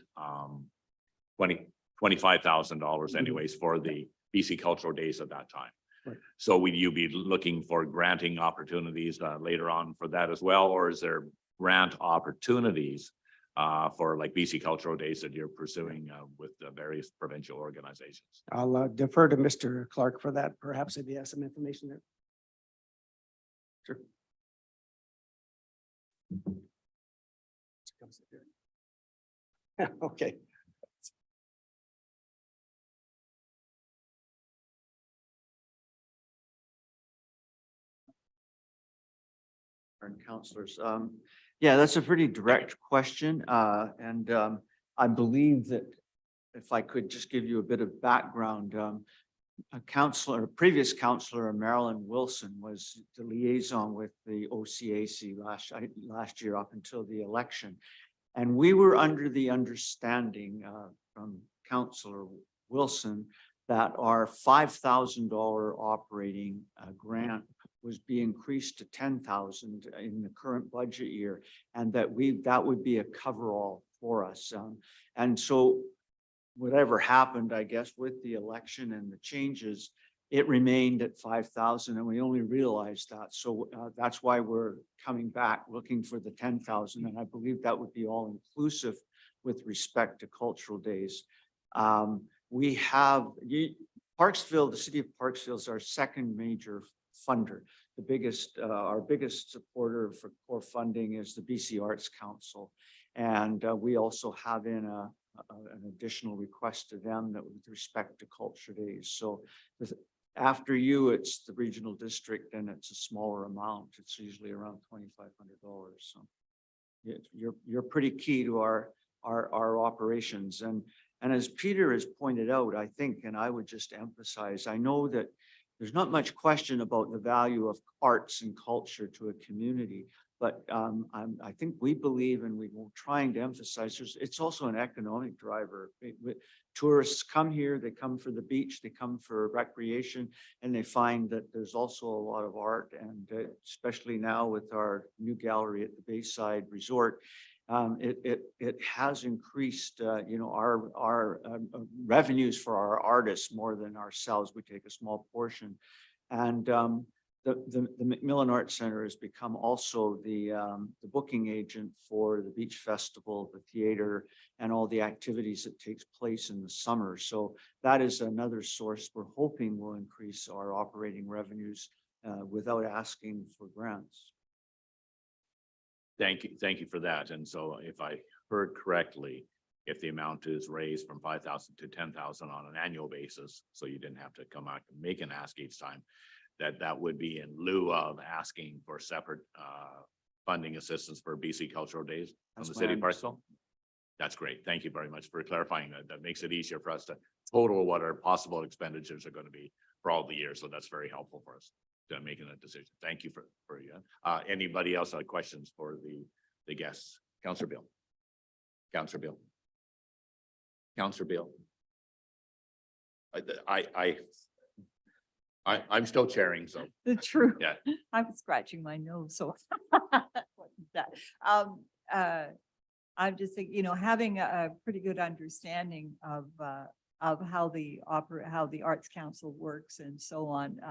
$25,000 anyways for the BC Cultural Days at that time. Right. So would you be looking for granting opportunities later on for that as well, or is there grant opportunities for like BC Cultural Days that you're pursuing with the various provincial organizations? I'll defer to Mr. Clark for that. Perhaps if he has some information there. Sure. Okay. And councillors, yeah, that's a pretty direct question. I believe that if I could just give you a bit of background, previous councillor Marilyn Wilson was the liaison with the OCAC last year up until the election. And we were under the understanding from Councillor Wilson that our $5,000 operating grant was be increased to 10,000 in the current budget year, and that would be a coverall for us. And so whatever happened, I guess, with the election and the changes, it remained at 5,000, and we only realized that. So that's why we're coming back looking for the 10,000, and I believe that would be all inclusive with respect to cultural days. We have Parksville, the city of Parksville is our second major funder. The biggest, our biggest supporter for core funding is the BC Arts Council. And we also have in an additional request to them that with respect to culture days. So after you, it's the regional district, and it's a smaller amount. It's usually around $2,500. So you're pretty key to our operations. And as Peter has pointed out, I think, and I would just emphasize, I know that there's not much question about the value of arts and culture to a community. But I think we believe, and we're trying to emphasize, it's also an economic driver. Tourists come here, they come for the beach, they come for recreation, and they find that there's also a lot of art. And especially now with our new gallery at the Bayside Resort, it has increased, our revenues for our artists more than ourselves. We take a small portion. And the Macmillan Arts Center has become also the booking agent for the beach festival, the theater, and all the activities that takes place in the summer. So that is another source we're hoping will increase our operating revenues without asking for grants. Thank you for that. And so if I heard correctly, if the amount is raised from 5,000 to 10,000 on an annual basis, so you didn't have to come out and make an ask each time, that would be in lieu of asking for separate funding assistance for BC Cultural Days on the city parcel. That's great. Thank you very much for clarifying that. That makes it easier for us to total what our possible expenditures are going to be for all the years. So that's very helpful for us to making that decision. Thank you for you. Anybody else have questions for the guests? Councillor Bill. Councillor Bill. Councillor Bill. I'm still chairing, so. The truth. Yeah. I was scratching my nose, so. What is that? I'm just thinking, having a pretty good understanding of how the Arts Council works and so on.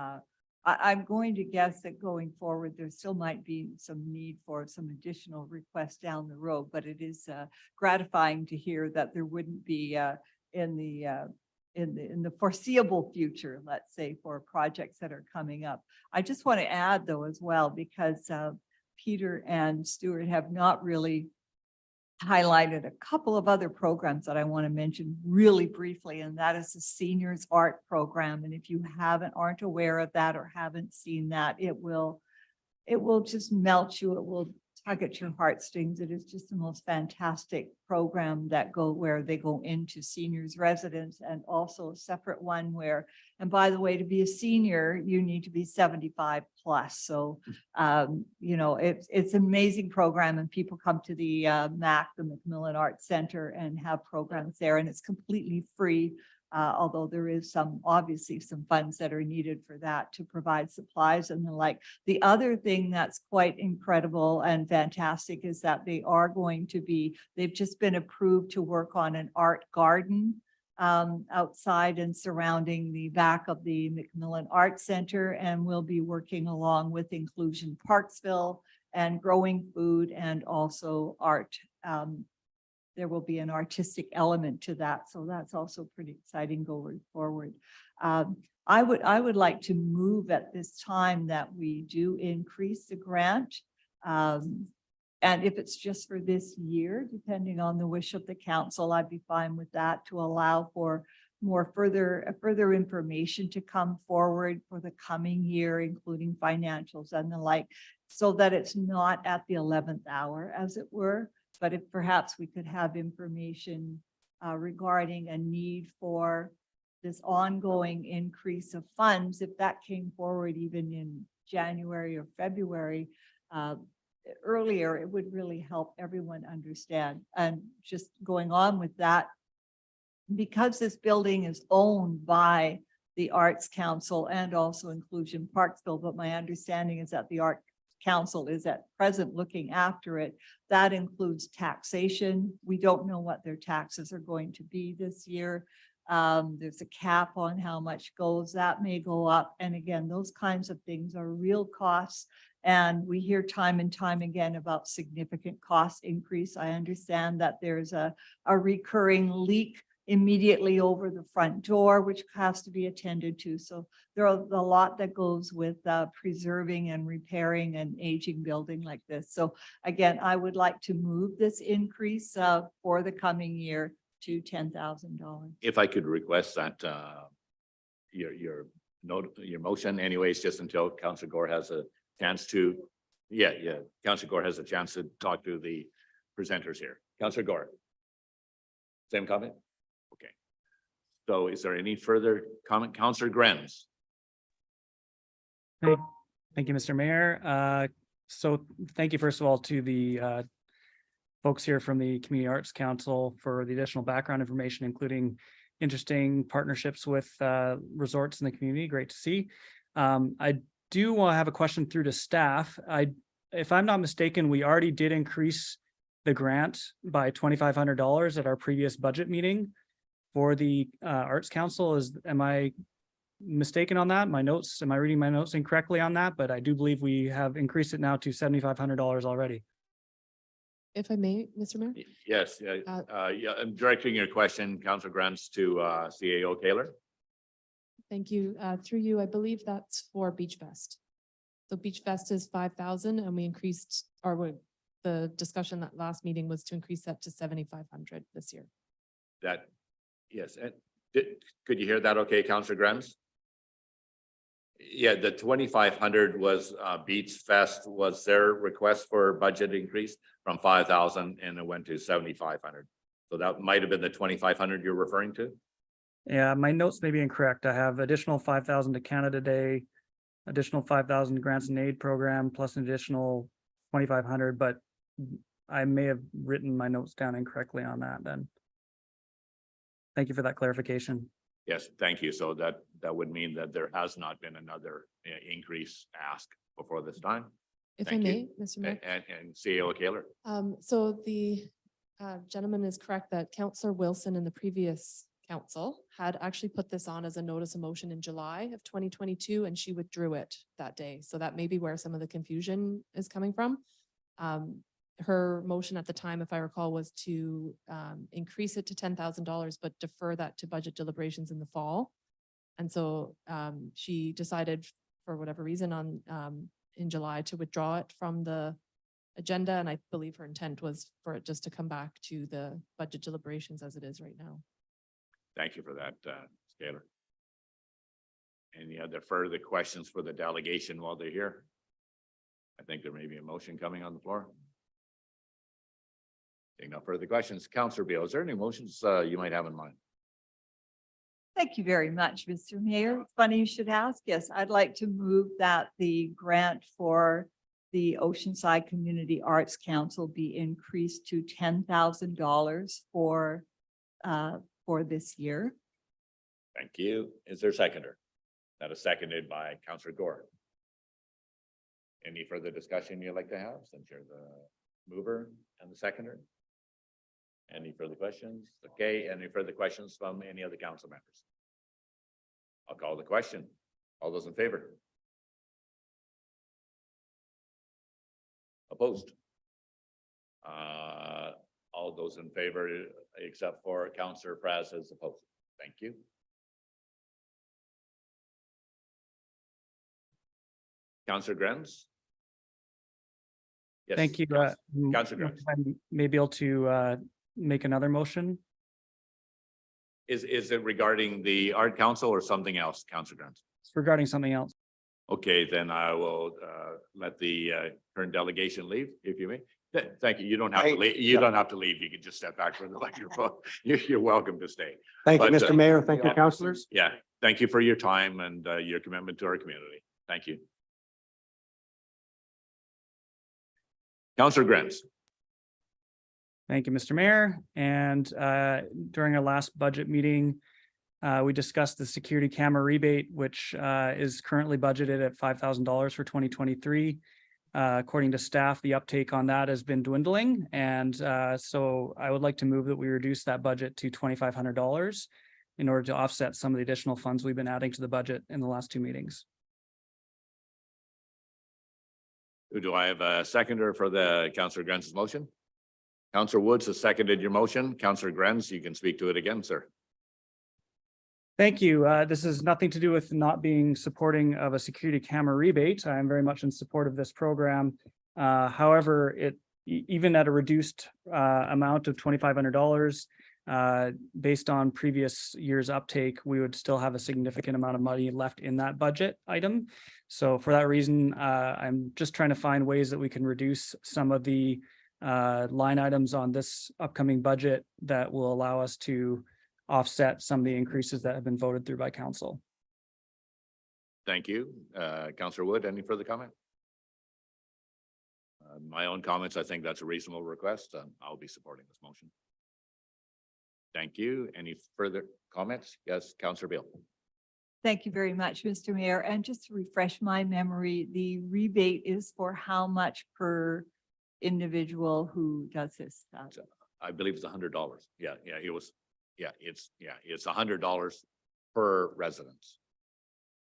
I'm going to guess that going forward, there still might be some need for some additional requests down the road, but it is gratifying to hear that there wouldn't be in the foreseeable future, let's say, for projects that are coming up. I just want to add though as well, because Peter and Stuart have not really highlighted a couple of other programs that I want to mention really briefly, and that is the Seniors Art Program. And if you aren't aware of that or haven't seen that, it will just melt you. It will tug at your heartstrings. It is just the most fantastic program where they go into seniors residence, and also a separate one where, and by the way, to be a senior, you need to be 75 plus. So, it's an amazing program, and people come to the MAC, the Macmillan Arts Center, and have programs there, and it's completely free. Although there is obviously some funds that are needed for that to provide supplies and the like. The other thing that's quite incredible and fantastic is that they've just been approved to work on an art garden outside and surrounding the back of the Macmillan Arts Center, and we'll be working along with Inclusion Parksville and Growing Food, and also art. There will be an artistic element to that. So that's also pretty exciting going forward. I would like to move at this time that we do increase the grant. And if it's just for this year, depending on the wish of the council, I'd be fine with that, to allow for further information to come forward for the coming year, including financials and the like, so that it's not at the 11th hour, as it were. But if perhaps we could have information regarding a need for this ongoing increase of funds, if that came forward even in January or February earlier, it would really help everyone understand. And just going on with that, because this building is owned by the Arts Council and also Inclusion Parksville, but my understanding is that the Art Council is at present looking after it. That includes taxation. We don't know what their taxes are going to be this year. There's a cap on how much goes. That may go up. And again, those kinds of things are real costs. And we hear time and time again about significant cost increase. I understand that there's a recurring leak immediately over the front door, which has to be attended to. So there are a lot that goes with preserving and repairing an aging building like this. So again, I would like to move this increase for the coming year to $10,000. If I could request that your motion anyways, just until Councillor Gore has a chance to, Councillor Gore has a chance to talk to the presenters here. Councillor Gore. Same comment? Okay. So is there any further comment? Councillor Grenz. Thank you, Mr. Mayor. So thank you, first of all, to the folks here from the Community Arts Council for the additional background information, including interesting partnerships with resorts in the community. Great to see. I do want to have a question through to staff. If I'm not mistaken, we already did increase the grant by $2,500 at our previous budget meeting for the Arts Council. Am I mistaken on that? Am I reading my notes incorrectly on that? But I do believe we have increased it now to $7,500 already. If I may, Mr. Mayor? Yes, yeah, I'm directing your question, Councillor Grants, to CAO Taylor. Thank you. Through you, I believe that's for Beach Fest. So Beach Fest is 5,000 and we increased, the discussion that last meeting was to increase that to 7,500 this year. That, yes, and could you hear that okay, Councillor Grants? Yeah, the 2,500 was Beach Fest was their request for budget increase from 5,000 and it went to 7,500. So that might have been the 2,500 you're referring to? Yeah, my notes may be incorrect. I have additional 5,000 to Canada Day, additional 5,000 grants and aid program, plus an additional 2,500, but I may have written my notes down incorrectly on that then. Thank you for that clarification. Yes, thank you. So that would mean that there has not been another increase asked before this time. If I Thank may, you. Mr. Mayor. And CAO Taylor. So the gentleman is correct that Councillor Wilson in the previous council had actually put this on as a notice of motion in July of 2022, and she withdrew it that day. So that may be where some of the confusion is coming from. Her motion at the time, if I recall, was to increase it to $10,000, but defer that to budget deliberations in the fall. And so she decided for whatever reason in July to withdraw it from the agenda. And I believe her intent was for it just to come back to the budget deliberations as it is right now. Thank you for that, Taylor. Any other further questions for the delegation while they're here? I think there may be a motion coming on the floor. Seeing no further questions, Councillor Beal, is there any motions you might have in mind? Thank you very much, Mr. Mayor. It's funny you should ask. Yes, I'd like to move that the grant for the Oceanside Community Arts Council be increased to $10,000 for this year. Thank you. Is there a seconder? That is seconded by Councillor Gore. Any further discussion you'd like to have since you're the mover and the seconder? Any further questions? Okay, any further questions from any other council members? I'll call the question. All those in favor? Opposed? All those in favor, except for Councillor Fraz is opposed. Thank you. Councillor Grens? Yes, Thank you. Councillor Grens. I may be able to make another motion. Is it regarding the Art Council or something else, Councillor Grens? It's regarding something else. Okay, then I will let the current delegation leave, if you may. Thank you. You don't have to leave. You don't have to leave. You can just step back from the microphone. You're welcome to stay. Thank you, But, Mr. Mayor. Thank you, councillors. Yeah, thank you for your time and your commitment to our community. Thank you. Councillor Grens. Thank you, Mr. Mayor. And during our last budget meeting, we discussed the security camera rebate, which is currently budgeted at $5,000 for 2023. According to staff, the uptake on that has been dwindling. And so I would like to move that we reduce that budget to $2,500 in order to offset some of the additional funds we've been adding to the budget in the last two meetings. Do I have a seconder for the Councillor Grens' motion? Councillor Woods has seconded your motion. Councillor Grens, you can speak to it again, sir. Thank you. This has nothing to do with not being supporting of a security camera rebate. I am very much in support of this program. However, even at a reduced amount of $2,500, based on previous year's uptake, we would still have a significant amount of money left in that budget item. So for that reason, I'm just trying to find ways that we can reduce some of the line items on this upcoming budget that will allow us to offset some of the increases that have been voted through by council. Thank you. Councillor Wood, any further comment? My own comments, I think that's a reasonable request. I'll be supporting this motion. Thank you. Any further comments? Yes, Councillor Beal. Thank you very much, Mr. Mayor. And just to refresh my memory, the rebate is for how much per individual who does this? I believe it's $100. Yeah, it was. It's $100 per residence.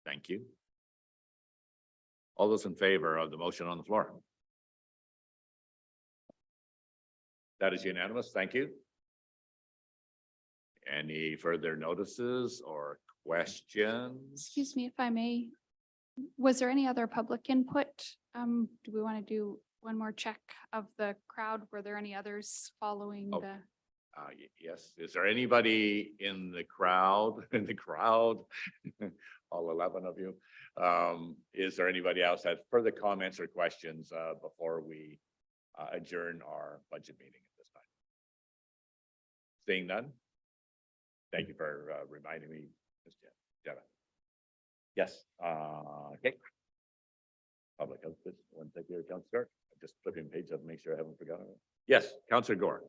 Thank you. All those in favor of the motion on the floor? That is unanimous. Thank you. Any further notices or questions? Excuse me if I may. Was there any other public input? Do we want to do one more check of the crowd? Were there any others following Oh. the? Yes. Is there anybody in the crowd, all 11 of you? Is there anybody else that has further comments or questions before we adjourn our budget meeting at this time? Seeing none? Thank you for reminding me, Ms. Jenna. Yes, okay. Public health, one take your Councillor. I'm just flipping page up, make sure I haven't forgotten it. Yes, Councillor Gore.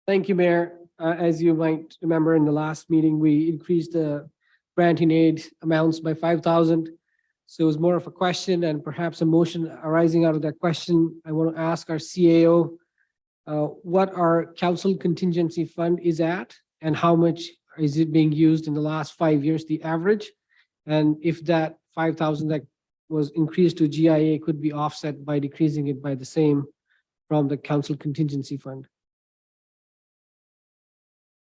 Thank you, Mayor. As you might remember, in the last meeting, we increased the granting aid amounts by 5,000. So it was more of a question and perhaps a motion arising out of that question. I want to ask our CAO what our council contingency fund is at and how much is it being used in the last 5 years, the average? And if that 5,000 that was increased to GIA could be offset by decreasing it by the same from the council contingency fund.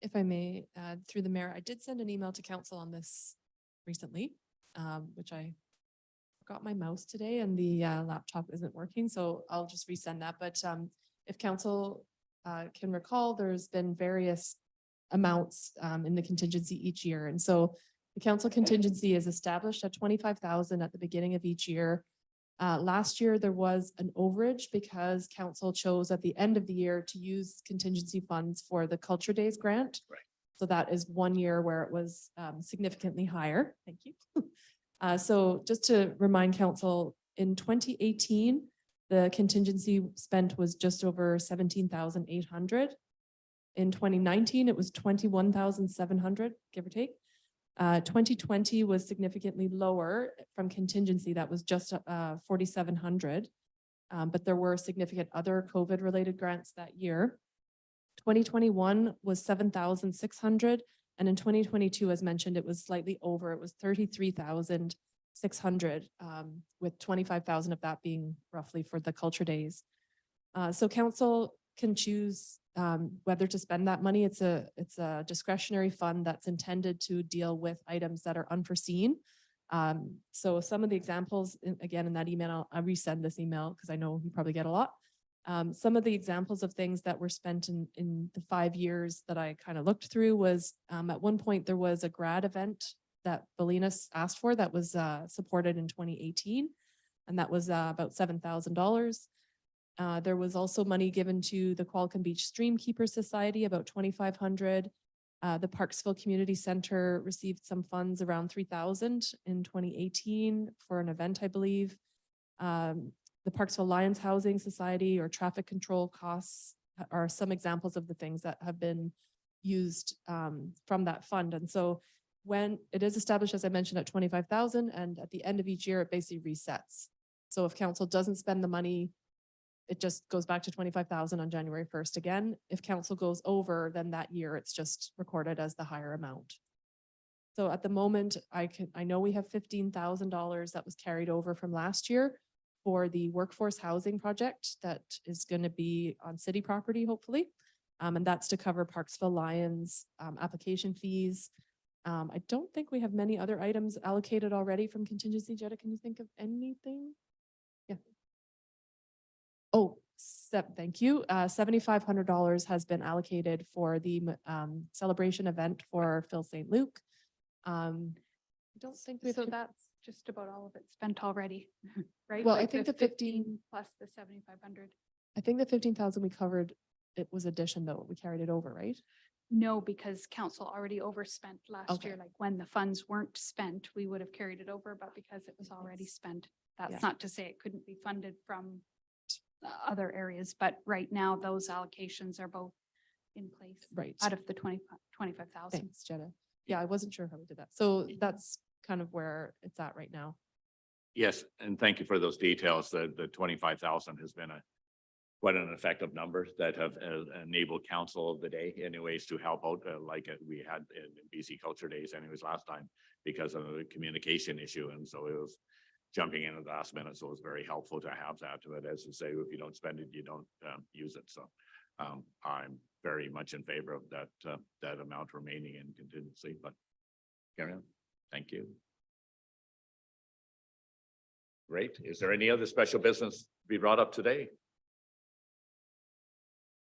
If I may, through the mayor, I did send an email to council on this recently, which I forgot my mouse today and the laptop isn't working, so I'll just resend that. But if council can recall, there's been various amounts in the contingency each year. And so the council contingency is established at 25,000 at the beginning of each year. Last year, there was an overage because council chose at the end of the year to use contingency funds for the Culture Days grant. Right. So that is 1 year where it was significantly higher. Thank you. So just to remind council, in 2018, the contingency spent was just over 17,800. In 2019, it was 21,700, give or take. 2020 was significantly lower from contingency. That was just 4,700. But there were significant other COVID-related grants that year. 2021 was 7,600. And in 2022, as mentioned, it was slightly over. It was 33,600, with 25,000 of that being roughly for the Culture Days. So council can choose whether to spend that money. It's a discretionary fund that's intended to deal with items that are unforeseen. So some of the examples, again, in that email, I'll resend this email because I know you probably get a lot. Some of the examples of things that were spent in the 5 years that I kind of looked through was at one point there was a grad event that Belinas asked for that was supported in 2018, and that was about $7,000. There was also money given to the Qualicum Beach Streamkeeper Society, about 2,500. The Parksville Community Center received some funds around 3,000 in 2018 for an event, I believe. The Parksville Lions Housing Society or traffic control costs are some examples of the things that have been used from that fund. And so when it is established, as I mentioned, at 25,000, and at the end of each year, it basically resets. So if council doesn't spend the money, it just goes back to 25,000 on January 1st again. If council goes over, then that year it's just recorded as the higher amount. So at the moment, I know we have $15,000 that was carried over from last year for the workforce housing project that is going to be on city property, hopefully. And that's to cover Parksville Lions application fees. I don't think we have many other items allocated already from contingency. Jetta, can you think of anything? Yeah. Oh, thank you. $7,500 has been allocated for the celebration event for Phil St. Luke. I don't think we have. So that's just about all of it spent already, right? Well, I Like think the 15 plus the 7,500. I think the 15,000 we covered, it was addition though. We carried it over, right? No, because council already overspent last Okay. year, like when the funds weren't spent, we would have carried it over, but because it was already spent. Yeah. That's not to say it couldn't be funded from other areas, but right now those allocations are both in place Right. out of the 25,000. Thanks, Jetta. Yeah, I wasn't sure how we did that. So that's kind of where it's at right now. Yes, and thank you for those details. The 25,000 has been quite an effective number that have enabled council of the day anyways to help out like we had in BC Culture Days anyways last time because of the communication issue. And so it was jumping in at the last minute. So it was very helpful to have that to it. As to say, if you don't spend it, you don't use it. So I'm very much in favor of that amount remaining in contingency, but carry on. Thank you. Great. Is there any other special business to be brought up today?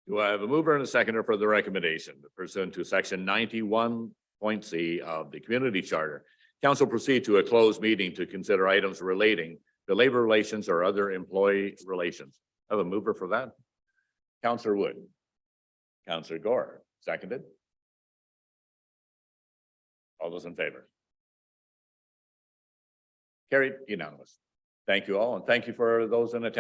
Do I have a mover and a seconder for the recommendation pursuant to section 91.c of the community charter? Council proceed to a closed meeting to consider items relating to labor relations or other employee relations. I have a mover for that. Councillor Wood. Councillor Gore, seconded. All those in favor? Carried unanimous. Thank you all, and thank you for those in attendance.